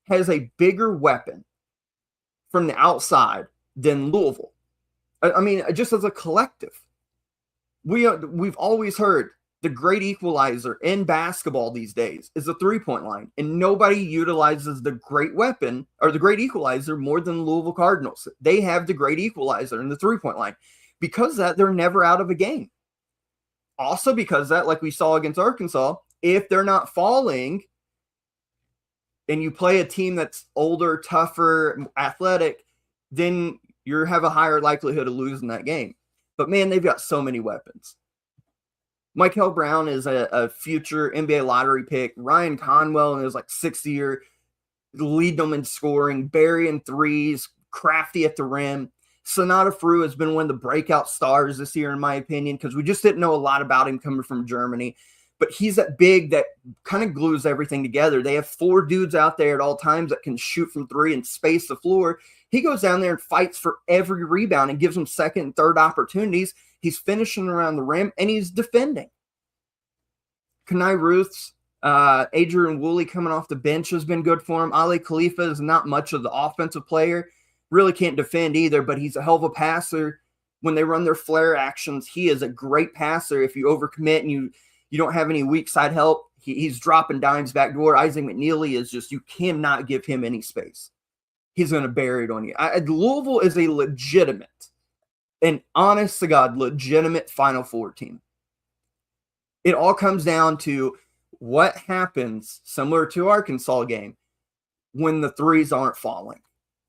has a bigger weapon from the outside than Louisville. I mean, just as a collective. We've always heard the great equalizer in basketball these days is the three-point line, and nobody utilizes the great weapon or the great equalizer more than Louisville Cardinals. They have the great equalizer in the three-point line. Because of that, they're never out of a game. Also because that, like we saw against Arkansas, if they're not falling and you play a team that's older, tougher, athletic, then you have a higher likelihood of losing that game. But, man, they've got so many weapons. Michael Brown is a future NBA lottery pick. Ryan Conwell in his like 6th year, leading them in scoring, burying threes, crafty at the rim. Sonata Frew has been one of the breakout stars this year, in my opinion, because we just didn't know a lot about him coming from Germany. But he's that big that kind of glues everything together. They have 4 dudes out there at all times that can shoot from 3 and space the floor. He goes down there and fights for every rebound and gives them second and third opportunities. He's finishing around the rim, and he's defending. Kenai Ruth's, Adrian Woolley coming off the bench has been good for him. Ali Khalifa is not much of the offensive player. Really can't defend either, but he's a hell of a passer. When they run their flare actions, he is a great passer. If you overcommit and you don't have any weak side help, he's dropping dimes back door. Isaac McNeely is just, you cannot give him any space. He's going to bury it on you. Louisville is a legitimate, and honest to God, legitimate Final Four team. It all comes down to what happens, similar to Arkansas game, when the threes aren't falling.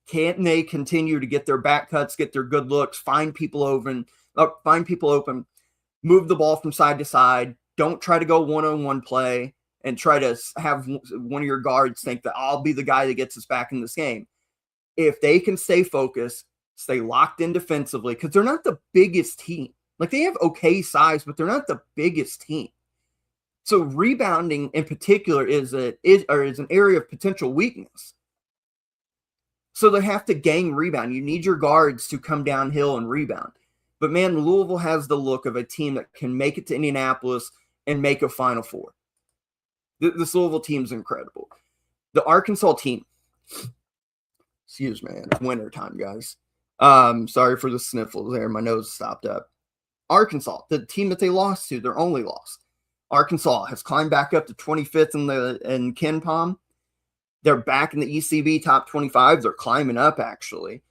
Can't they continue to get their back cuts, get their good looks, find people open, move the ball from side to side, don't try to go one-on-one play, and try to have one of your guards think that I'll be the guy that gets us back in this game. If they can stay focused, stay locked in defensively, because they're not the biggest team. Like, they have okay size, but they're not the biggest team. So rebounding in particular is an area of potential weakness. So they have to gang rebound. You need your guards to come downhill and rebound. But, man, Louisville has the look of a team that can make it to Indianapolis and make a Final Four. This Louisville team's incredible. The Arkansas team, excuse me, it's winter time, guys. Sorry for the sniffles there. My nose stopped up. Arkansas, the team that they lost to, their only loss. Arkansas has climbed back up to 25th in KenPom. They're back in the ECB top 25. They're climbing up, actually,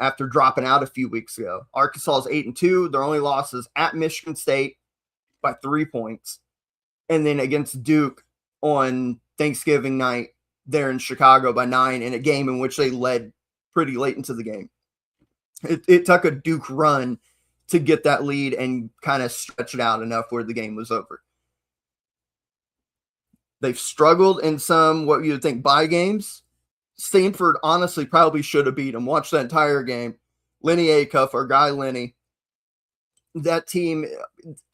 after dropping out a few weeks ago. Arkansas is 8-2. Their only losses at Michigan State by 3 points. And then against Duke on Thanksgiving night there in Chicago by 9 in a game in which they led pretty late into the game. It took a Duke run to get that lead and kind of stretch it out enough where the game was over. They've struggled in some, what you would think, bye games. Stanford honestly probably should have beat them. Watch that entire game. Lenny Acuff, our guy Lenny. That team,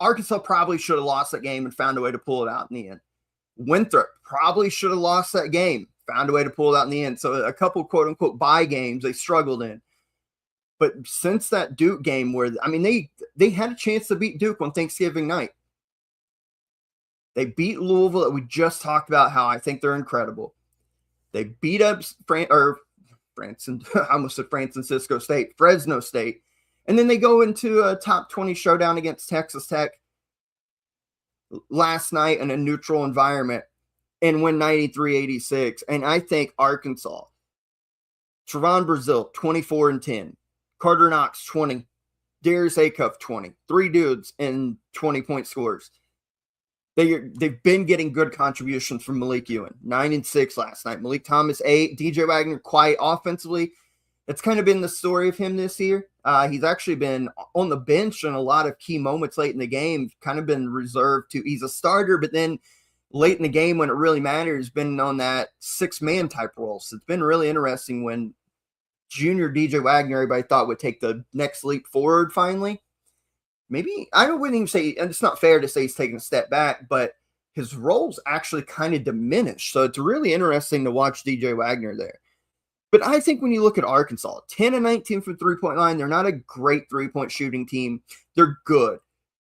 Arkansas probably should have lost that game and found a way to pull it out in the end. Winthrop probably should have lost that game, found a way to pull it out in the end. So a couple quote-unquote bye games they struggled in. But since that Duke game where, I mean, they had a chance to beat Duke on Thanksgiving night. They beat Louisville that we just talked about how I think they're incredible. They beat up Francisco State, Fresno State. And then they go into a top 20 showdown against Texas Tech. last night in a neutral environment and win 93-86. And I think Arkansas, Trevon Brazile, 24-10, Carter Knox, 20, Darius Acuff, 20, 3 dudes in 20-point scores. They've been getting good contributions from Malik Ewing, 9 and 6 last night. Malik Thomas, 8. DJ Wagner, quiet offensively. It's kind of been the story of him this year. He's actually been on the bench in a lot of key moments late in the game, kind of been reserved to, he's a starter, but then late in the game when it really matters, been on that 6-man type role. So it's been really interesting when junior DJ Wagner, everybody thought would take the next leap forward finally. Maybe, I wouldn't even say, and it's not fair to say he's taking a step back, but his role's actually kind of diminished. So it's really interesting to watch DJ Wagner there. But I think when you look at Arkansas, 10 and 19 from three-point line, they're not a great three-point shooting team. They're good.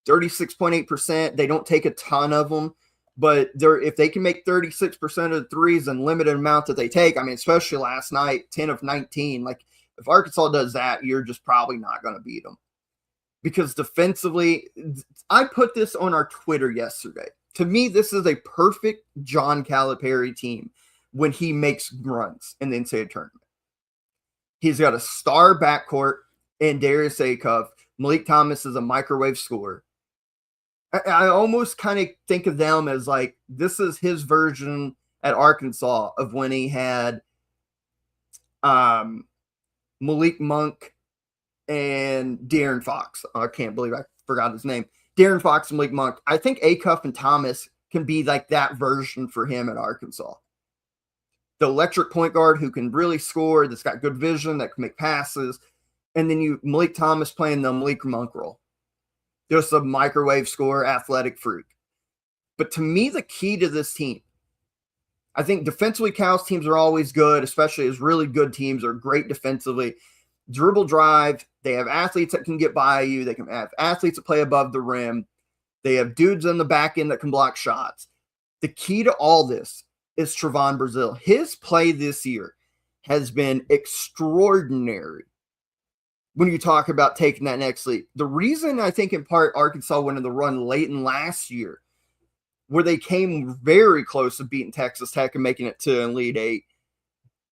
36.8%. They don't take a ton of them. But if they can make 36% of the threes and limited amount that they take, I mean, especially last night, 10 of 19, like if Arkansas does that, you're just probably not going to beat them. Because defensively, I put this on our Twitter yesterday. To me, this is a perfect John Calipari team when he makes runs in the NCAA tournament. He's got a star backcourt in Darius Acuff. Malik Thomas is a microwave scorer. I almost kind of think of them as like, this is his version at Arkansas of when he had Malik Monk and De'Aaron Fox. I can't believe I forgot his name. De'Aaron Fox and Malik Monk. I think Acuff and Thomas can be like that version for him at Arkansas. The electric point guard who can really score, that's got good vision, that can make passes. And then Malik Thomas playing the Malik Monk role. Just a microwave scorer, athletic freak. But to me, the key to this team, I think defensively, Cal's teams are always good, especially as really good teams are great defensively. Dribble drive, they have athletes that can get by you. They can have athletes that play above the rim. They have dudes on the back end that can block shots. The key to all this is Trevon Brazile. His play this year has been extraordinary when you talk about taking that next leap. The reason I think in part Arkansas went on the run late in last year, where they came very close to beating Texas Tech and making it to an Elite Eight,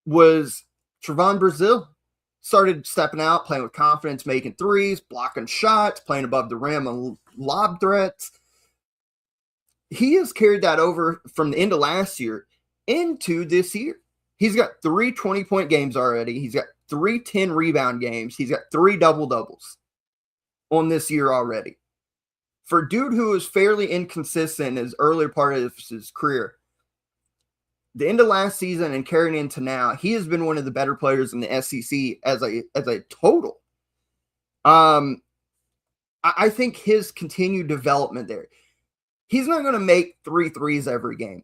was Trevon Brazile started stepping out, playing with confidence, making threes, blocking shots, playing above the rim on lob threats. He has carried that over from the end of last year into this year. He's got 3 20-point games already. He's got 3 10-rebound games. He's got 3 double-doubles on this year already. For a dude who was fairly inconsistent in his earlier part of his career, the end of last season and carrying into now, he has been one of the better players in the SEC as a total. I think his continued development there, he's not going to make 3 threes every game,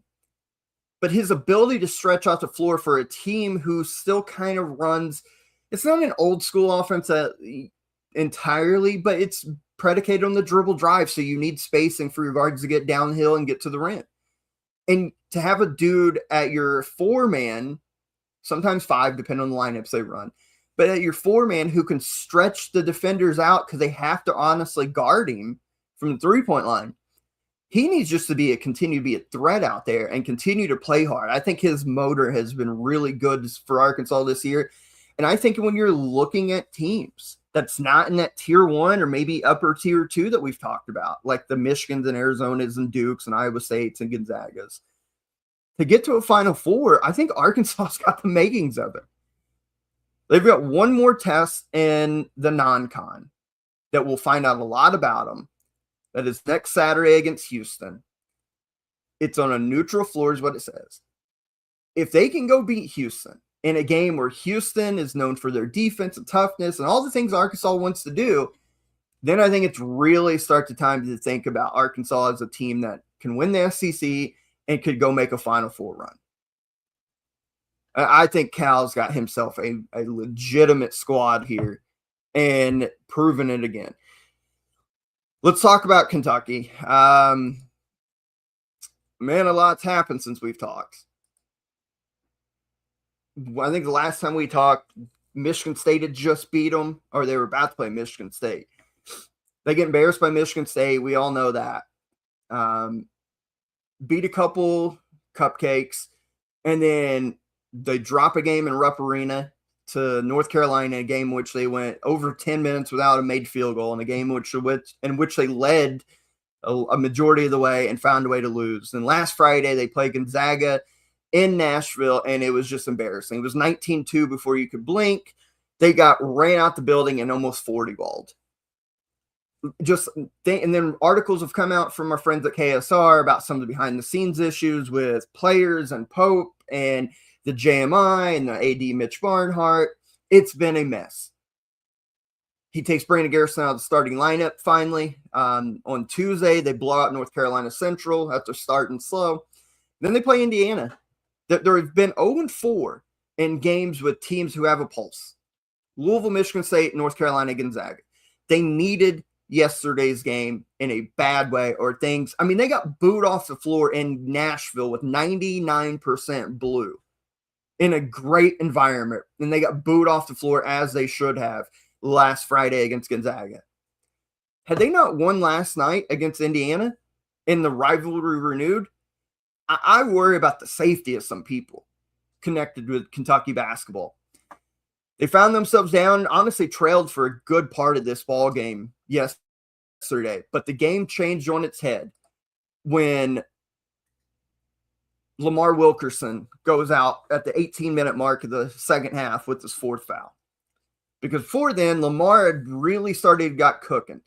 but his ability to stretch out the floor for a team who still kind of runs, it's not an old school offense entirely, but it's predicated on the dribble drive. So you need spacing for your guards to get downhill and get to the rim. And to have a dude at your 4-man, sometimes 5, depending on the lineups they run, but at your 4-man who can stretch the defenders out because they have to honestly guard him from the 3-point line. He needs just to continue to be a threat out there and continue to play hard. I think his motor has been really good for Arkansas this year. And I think when you're looking at teams that's not in that tier 1 or maybe upper tier 2 that we've talked about, like the Michigans and Arizonas and Dukes and Iowa States and Gonzagas, to get to a Final Four, I think Arkansas's got the makings of it. They've got one more test in the non-con that we'll find out a lot about them. That is next Saturday against Houston. It's on a neutral floor is what it says. If they can go beat Houston in a game where Houston is known for their defense and toughness and all the things Arkansas wants to do, then I think it's really start the time to think about Arkansas as a team that can win the SEC and could go make a Final Four run. I think Cal's got himself a legitimate squad here and proven it again. Let's talk about Kentucky. Man, a lot's happened since we've talked. I think the last time we talked, Michigan State had just beat them, or they were about to play Michigan State. They get embarrassed by Michigan State. We all know that. beat a couple cupcakes, and then they drop a game in Rupp Arena to North Carolina, a game in which they went over 10 minutes without a made field goal, in a game in which they led a majority of the way and found a way to lose. And last Friday, they played Gonzaga in Nashville, and it was just embarrassing. It was 19-2 before you could blink. They got ran out the building and almost 40-balled. And then articles have come out from our friends at KSR about some of the behind-the-scenes issues with players and Pope and the JMI and the AD Mitch Barnhart. It's been a mess. He takes Brandon Garrison out of the starting lineup finally. On Tuesday, they blow out North Carolina Central after starting slow. Then they play Indiana. There have been 0-4 in games with teams who have a pulse. Louisville, Michigan State, North Carolina, Gonzaga. They needed yesterday's game in a bad way, or things. I mean, they got booed off the floor in Nashville with 99% blue in a great environment, and they got booed off the floor as they should have last Friday against Gonzaga. Had they not won last night against Indiana in the rivalry renewed, I worry about the safety of some people connected with Kentucky basketball. They found themselves down, honestly trailed for a good part of this ball game yesterday, but the game changed on its head when Lamar Wilkerson goes out at the 18-minute mark of the second half with his fourth foul. Because before then, Lamar had really got cooking.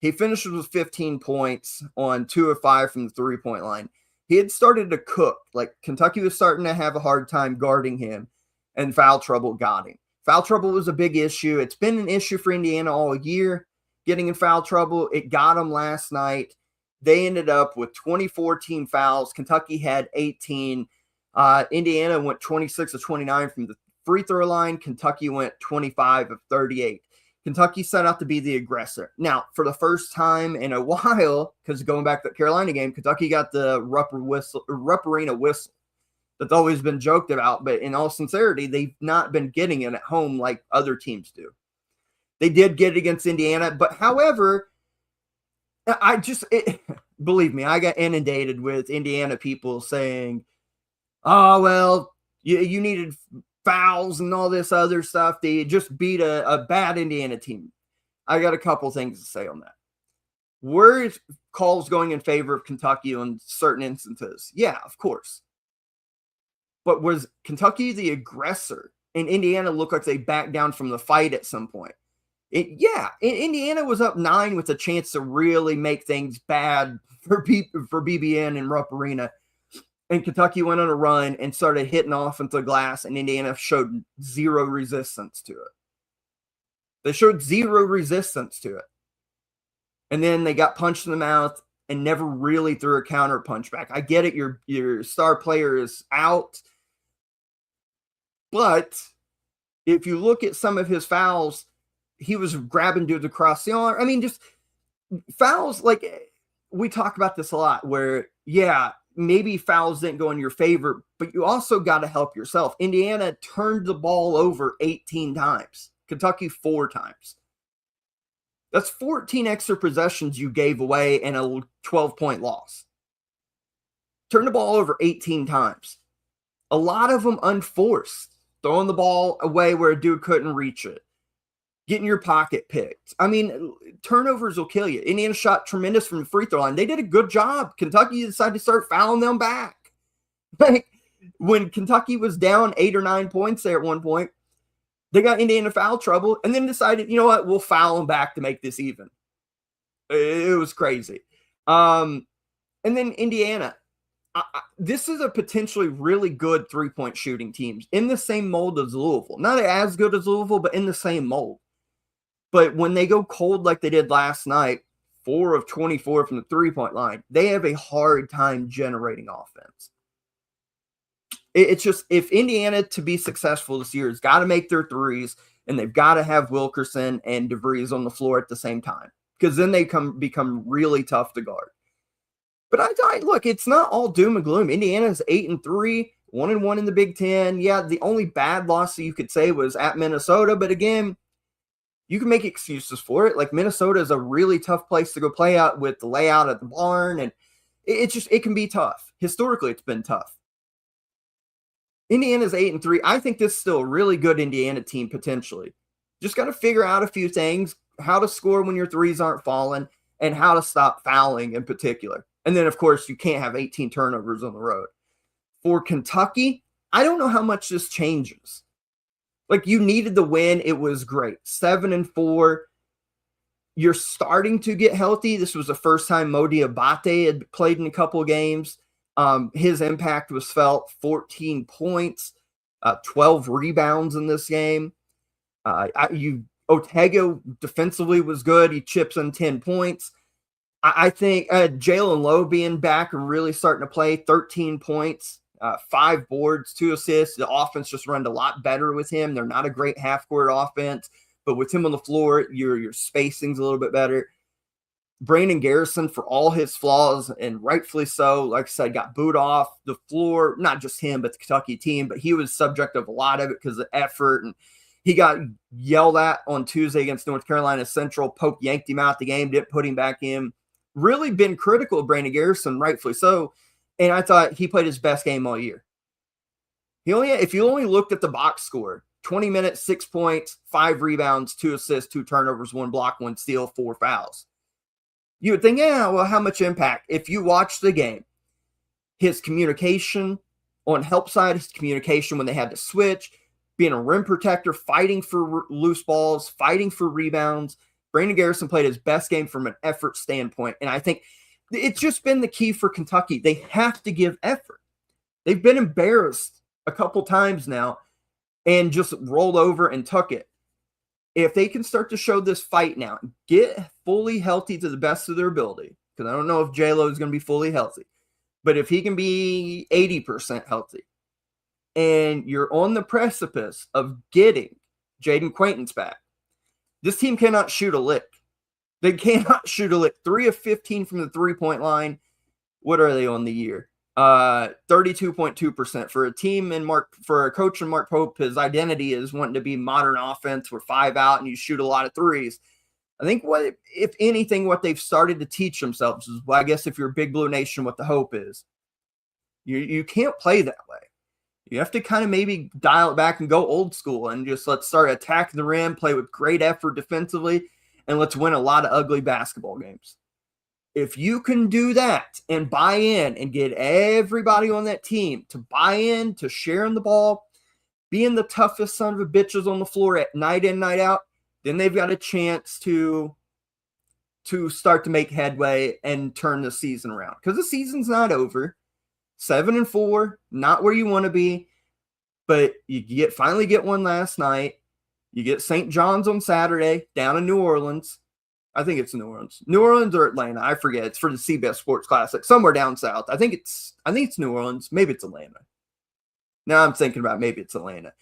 He finishes with 15 points on 2 of 5 from the three-point line. He had started to cook. Like, Kentucky was starting to have a hard time guarding him, and foul trouble got him. Foul trouble was a big issue. It's been an issue for Indiana all year, getting in foul trouble. It got them last night. They ended up with 24 team fouls. Kentucky had 18. Indiana went 26 of 29 from the free throw line. Kentucky went 25 of 38. Kentucky set out to be the aggressor. Now, for the first time in a while, because going back to the Carolina game, Kentucky got the Rupp Arena whistle. That's always been joked about, but in all sincerity, they've not been getting it at home like other teams do. They did get it against Indiana, but however, believe me, I got inundated with Indiana people saying, oh, well, you needed fouls and all this other stuff. They just beat a bad Indiana team. I got a couple things to say on that. Were calls going in favor of Kentucky on certain instances? Yeah, of course. But was Kentucky the aggressor? And Indiana looked like they backed down from the fight at some point. Indiana was up 9 with a chance to really make things bad for BBN and Rupp Arena. And Kentucky went on a run and started hitting off into the glass, and Indiana showed zero resistance to it. They showed zero resistance to it. And then they got punched in the mouth and never really threw a counter punch back. I get it, your star player is out. But if you look at some of his fouls, he was grabbing dudes across the arm. I mean, just fouls, like we talk about this a lot where, yeah, maybe fouls didn't go in your favor, but you also got to help yourself. Indiana turned the ball over 18 times. Kentucky 4 times. That's 14 extra possessions you gave away in a 12-point loss. Turn the ball over 18 times. A lot of them unforced. Throwing the ball away where a dude couldn't reach it. Getting your pocket picked. I mean, turnovers will kill you. Indiana shot tremendous from the free throw line. They did a good job. Kentucky decided to start fouling them back. Like, when Kentucky was down 8 or 9 points there at one point, they got Indiana foul trouble and then decided, you know what, we'll foul them back to make this even. It was crazy. And then Indiana. This is a potentially really good three-point shooting team in the same mold as Louisville. Not as good as Louisville, but in the same mold. But when they go cold like they did last night, 4 of 24 from the three-point line, they have a hard time generating offense. It's just, if Indiana to be successful this year has got to make their threes, and they've got to have Wilkerson and DeVries on the floor at the same time, because then they become really tough to guard. But look, it's not all doom and gloom. Indiana's 8-3, 1-1 in the Big Ten. Yeah, the only bad loss that you could say was at Minnesota. But again, you can make excuses for it. Like, Minnesota is a really tough place to go play out with the layout at the barn. And it can be tough. Historically, it's been tough. Indiana's 8-3. I think this is still a really good Indiana team potentially. Just got to figure out a few things, how to score when your threes aren't falling, and how to stop fouling in particular. And then, of course, you can't have 18 turnovers on the road. For Kentucky, I don't know how much this changes. Like, you needed the win. It was great. 7-4. You're starting to get healthy. This was the first time Mo Diabate had played in a couple of games. His impact was felt. 14 points, 12 rebounds in this game. Otego defensively was good. He chips in 10 points. I think Jalen Lowe being back and really starting to play, 13 points, 5 boards, 2 assists. The offense just run a lot better with him. They're not a great half-court offense, but with him on the floor, your spacing's a little bit better. Brandon Garrison, for all his flaws, and rightfully so, like I said, got booed off the floor. Not just him, but the Kentucky team, but he was subject of a lot of it because of effort, and he got yelled at on Tuesday against North Carolina Central. Pope yanked him out the game, didn't put him back in. Really been critical of Brandon Garrison, rightfully so, and I thought he played his best game all year. If you only looked at the box score, 20 minutes, 6 points, 5 rebounds, 2 assists, 2 turnovers, 1 block, 1 steal, 4 fouls. You would think, yeah, well, how much impact? If you watch the game, his communication on help side, his communication when they had to switch, being a rim protector, fighting for loose balls, fighting for rebounds. Brandon Garrison played his best game from an effort standpoint. And I think it's just been the key for Kentucky. They have to give effort. They've been embarrassed a couple times now and just rolled over and took it. If they can start to show this fight now, get fully healthy to the best of their ability, because I don't know if J-Lo is going to be fully healthy, but if he can be 80% healthy, and you're on the precipice of getting Jaden Quaintance back, this team cannot shoot a lick. They cannot shoot a lick. 3 of 15 from the three-point line. What are they on the year? 32.2% for a team, and for a coach and Mark Pope, his identity is wanting to be modern offense with 5 out and you shoot a lot of threes. I think if anything, what they've started to teach themselves is, well, I guess if you're Big Blue Nation, what the hope is, you can't play that way. You have to kind of maybe dial it back and go old school and just let's start attacking the rim, play with great effort defensively, and let's win a lot of ugly basketball games. If you can do that and buy in and get everybody on that team to buy in, to sharing the ball, being the toughest son of a bitches on the floor at night in, night out, then they've got a chance to start to make headway and turn the season around. Because the season's not over. 7-4, not where you want to be, but you finally get one last night. You get St. John's on Saturday down in New Orleans. I think it's New Orleans or Atlanta. I forget. It's for the CBS Sports Classic, somewhere down south. I think it's New Orleans. Maybe it's Atlanta. Now I'm thinking about maybe it's Atlanta.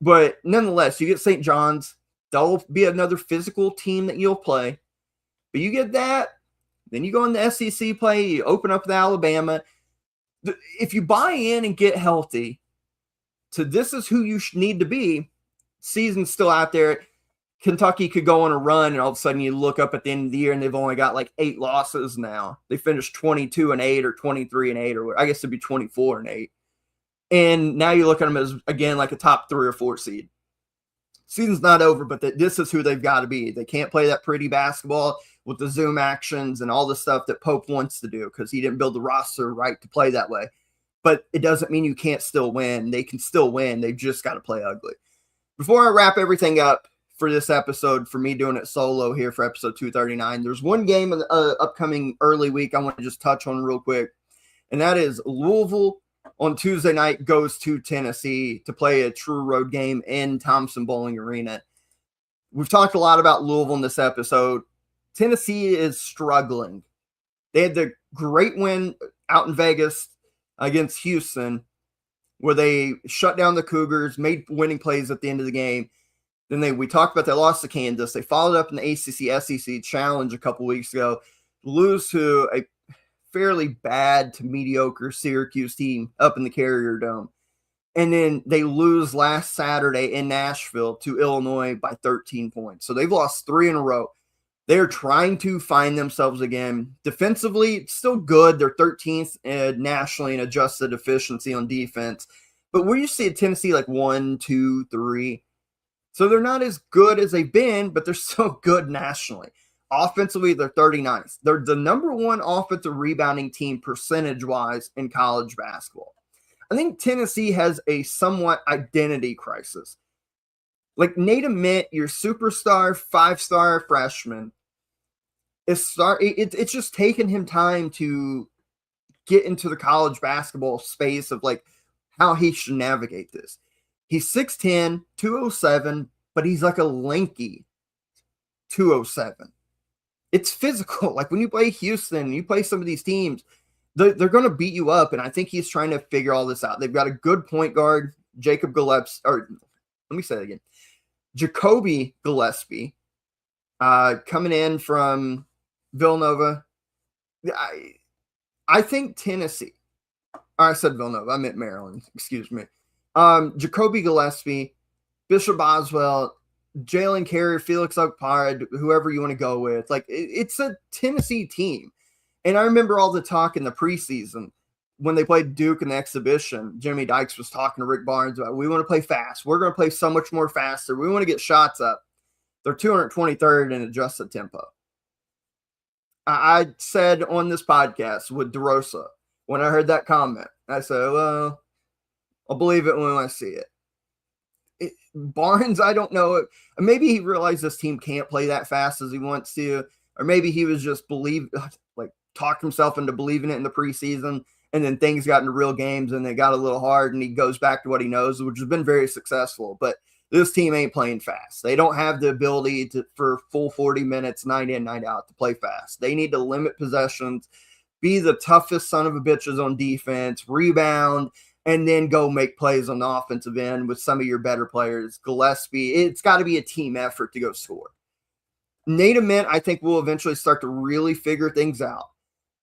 But nonetheless, you get St. John's. They'll be another physical team that you'll play. But you get that, then you go in the SEC play, you open up with Alabama. If you buy in and get healthy to this is who you need to be, season's still out there. Kentucky could go on a run, and all of a sudden you look up at the end of the year and they've only got like 8 losses now. They finished 22-8 or 23-8, or I guess it'd be 24-8. And now you look at them as, again, like a top 3 or 4 seed. Season's not over, but this is who they've got to be. They can't play that pretty basketball with the Zoom actions and all the stuff that Pope wants to do because he didn't build the roster right to play that way. But it doesn't mean you can't still win. They can still win. They've just got to play ugly. Before I wrap everything up for this episode, for me doing it solo here for episode 239, there's one game in the upcoming early week I want to just touch on real quick, and that is Louisville on Tuesday night goes to Tennessee to play a true road game in Thompson-Boling Arena. We've talked a lot about Louisville in this episode. Tennessee is struggling. They had the great win out in Vegas against Houston where they shut down the Cougars, made winning plays at the end of the game. Then we talked about they lost to Kansas. They followed up in the ACC-SEC Challenge a couple weeks ago, lose to a fairly bad to mediocre Syracuse team up in the Carrier Dome. And then they lose last Saturday in Nashville to Illinois by 13 points. So they've lost 3 in a row. They're trying to find themselves again. Defensively, it's still good. They're 13th nationally in adjusted efficiency on defense. But where you see Tennessee like 1, 2, 3. So they're not as good as they've been, but they're still good nationally. Offensively, they're 39th. They're the number one offensive rebounding team percentage-wise in college basketball. I think Tennessee has a somewhat identity crisis. Like Nate Ament, your superstar 5-star freshman, it's just taken him time to get into the college basketball space of like how he should navigate this. He's 6'10", 207, but he's like a lanky 207. It's physical. Like when you play Houston, you play some of these teams, they're going to beat you up, and I think he's trying to figure all this out. They've got a good point guard, Jacob Gillespie, or let me say that again. Jacoby Gillespie, coming in from Villanova. I think Tennessee. I said Villanova. I meant Maryland. Excuse me. Jacoby Gillespie, Bishop Boswell, Jalen Carey, Felix Okpara, whoever you want to go with. Like it's a Tennessee team. And I remember all the talk in the preseason when they played Duke in the exhibition. Jimmy Dykes was talking to Rick Barnes about, we want to play fast. We're going to play so much more faster. We want to get shots up. They're 223rd in adjusted tempo. I said on this podcast with DeRosa, when I heard that comment, I said, well, I'll believe it when I see it. Barnes, I don't know. Maybe he realized this team can't play that fast as he wants to, or maybe he was just talked himself into believing it in the preseason, and then things got into real games and they got a little hard, and he goes back to what he knows, which has been very successful. But this team ain't playing fast. They don't have the ability for full 40 minutes, night in, night out, to play fast. They need to limit possessions, be the toughest son of a bitches on defense, rebound, and then go make plays on the offensive end with some of your better players. Gillespie, it's got to be a team effort to go score. Nate Ament, I think, will eventually start to really figure things out.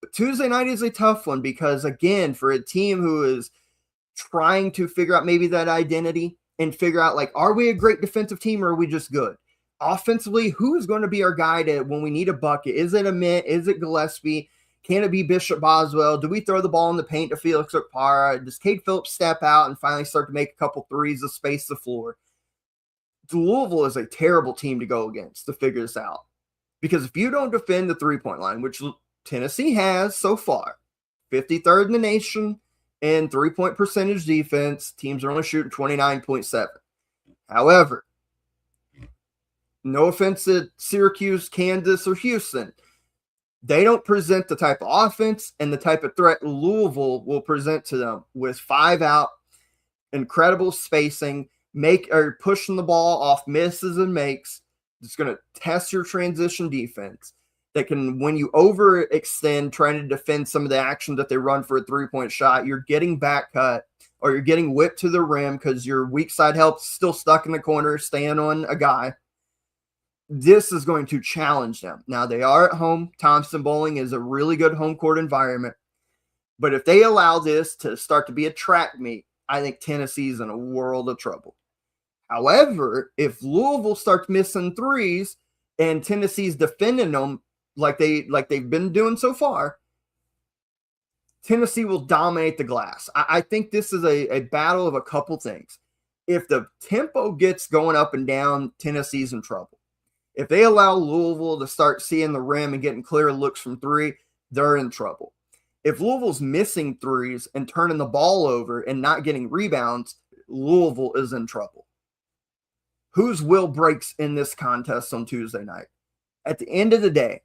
But Tuesday night is a tough one because, again, for a team who is trying to figure out maybe that identity and figure out, like, are we a great defensive team or are we just good? Offensively, who is going to be our guy when we need a bucket? Is it Ament? Is it Gillespie? Can it be Bishop Boswell? Do we throw the ball in the paint to Felix Okpara? Does Cade Phillips step out and finally start to make a couple threes to space the floor? Louisville is a terrible team to go against to figure this out. Because if you don't defend the three-point line, which Tennessee has so far, 53rd in the nation in three-point percentage defense, teams are only shooting 29.7. However, no offense to Syracuse, Kansas, or Houston, they don't present the type of offense and the type of threat Louisville will present to them with 5 out, incredible spacing, pushing the ball off misses and makes. It's going to test your transition defense that can, when you overextend trying to defend some of the action that they run for a three-point shot, you're getting back cut or you're getting whipped to the rim because your weak side help's still stuck in the corner, staying on a guy. This is going to challenge them. Now, they are at home. Thompson-Boling is a really good home court environment. But if they allow this to start to be a track meet, I think Tennessee's in a world of trouble. However, if Louisville starts missing threes and Tennessee's defending them like they've been doing so far, Tennessee will dominate the glass. I think this is a battle of a couple things. If the tempo gets going up and down, Tennessee's in trouble. If they allow Louisville to start seeing the rim and getting clear looks from three, they're in trouble. If Louisville's missing threes and turning the ball over and not getting rebounds, Louisville is in trouble. Whose will breaks in this contest on Tuesday night? At the end of the day,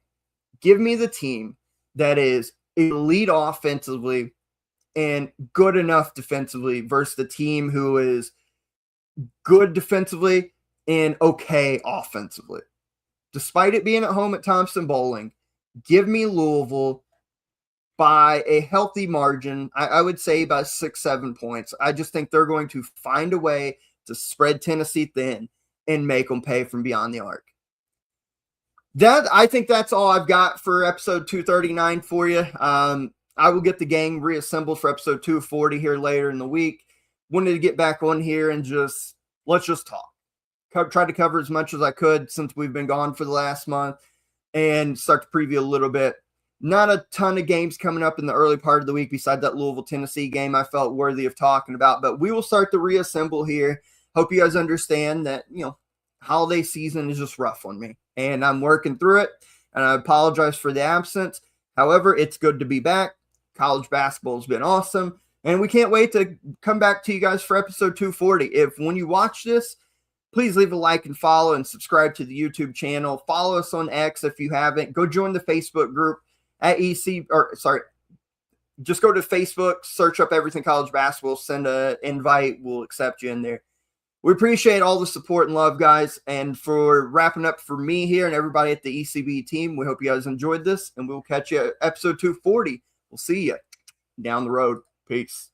give me the team that is elite offensively and good enough defensively versus the team who is good defensively and okay offensively. Despite it being at home at Thompson-Boling, give me Louisville by a healthy margin. I would say by 6-7 points. I just think they're going to find a way to spread Tennessee thin and make them pay from beyond the arc. I think that's all I've got for episode 239 for you. I will get the gang reassembled for episode 240 here later in the week. Wanted to get back on here and let's just talk. Tried to cover as much as I could since we've been gone for the last month. and start to preview a little bit. Not a ton of games coming up in the early part of the week besides that Louisville-Tennessee game I felt worthy of talking about, but we will start to reassemble here. Hope you guys understand that, holiday season is just rough on me, and I'm working through it, and I apologize for the absence. However, it's good to be back. College basketball has been awesome, and we can't wait to come back to you guys for episode 240. When you watch this, please leave a like and follow and subscribe to the YouTube channel. Follow us on X if you haven't. Go join the Facebook group at just go to Facebook, search up Everything College Basketball, send an invite. We'll accept you in there. We appreciate all the support and love, guys. And for wrapping up for me here and everybody at the ECB team, we hope you guys enjoyed this, and we'll catch you at episode 240. We'll see you down the road. Peace.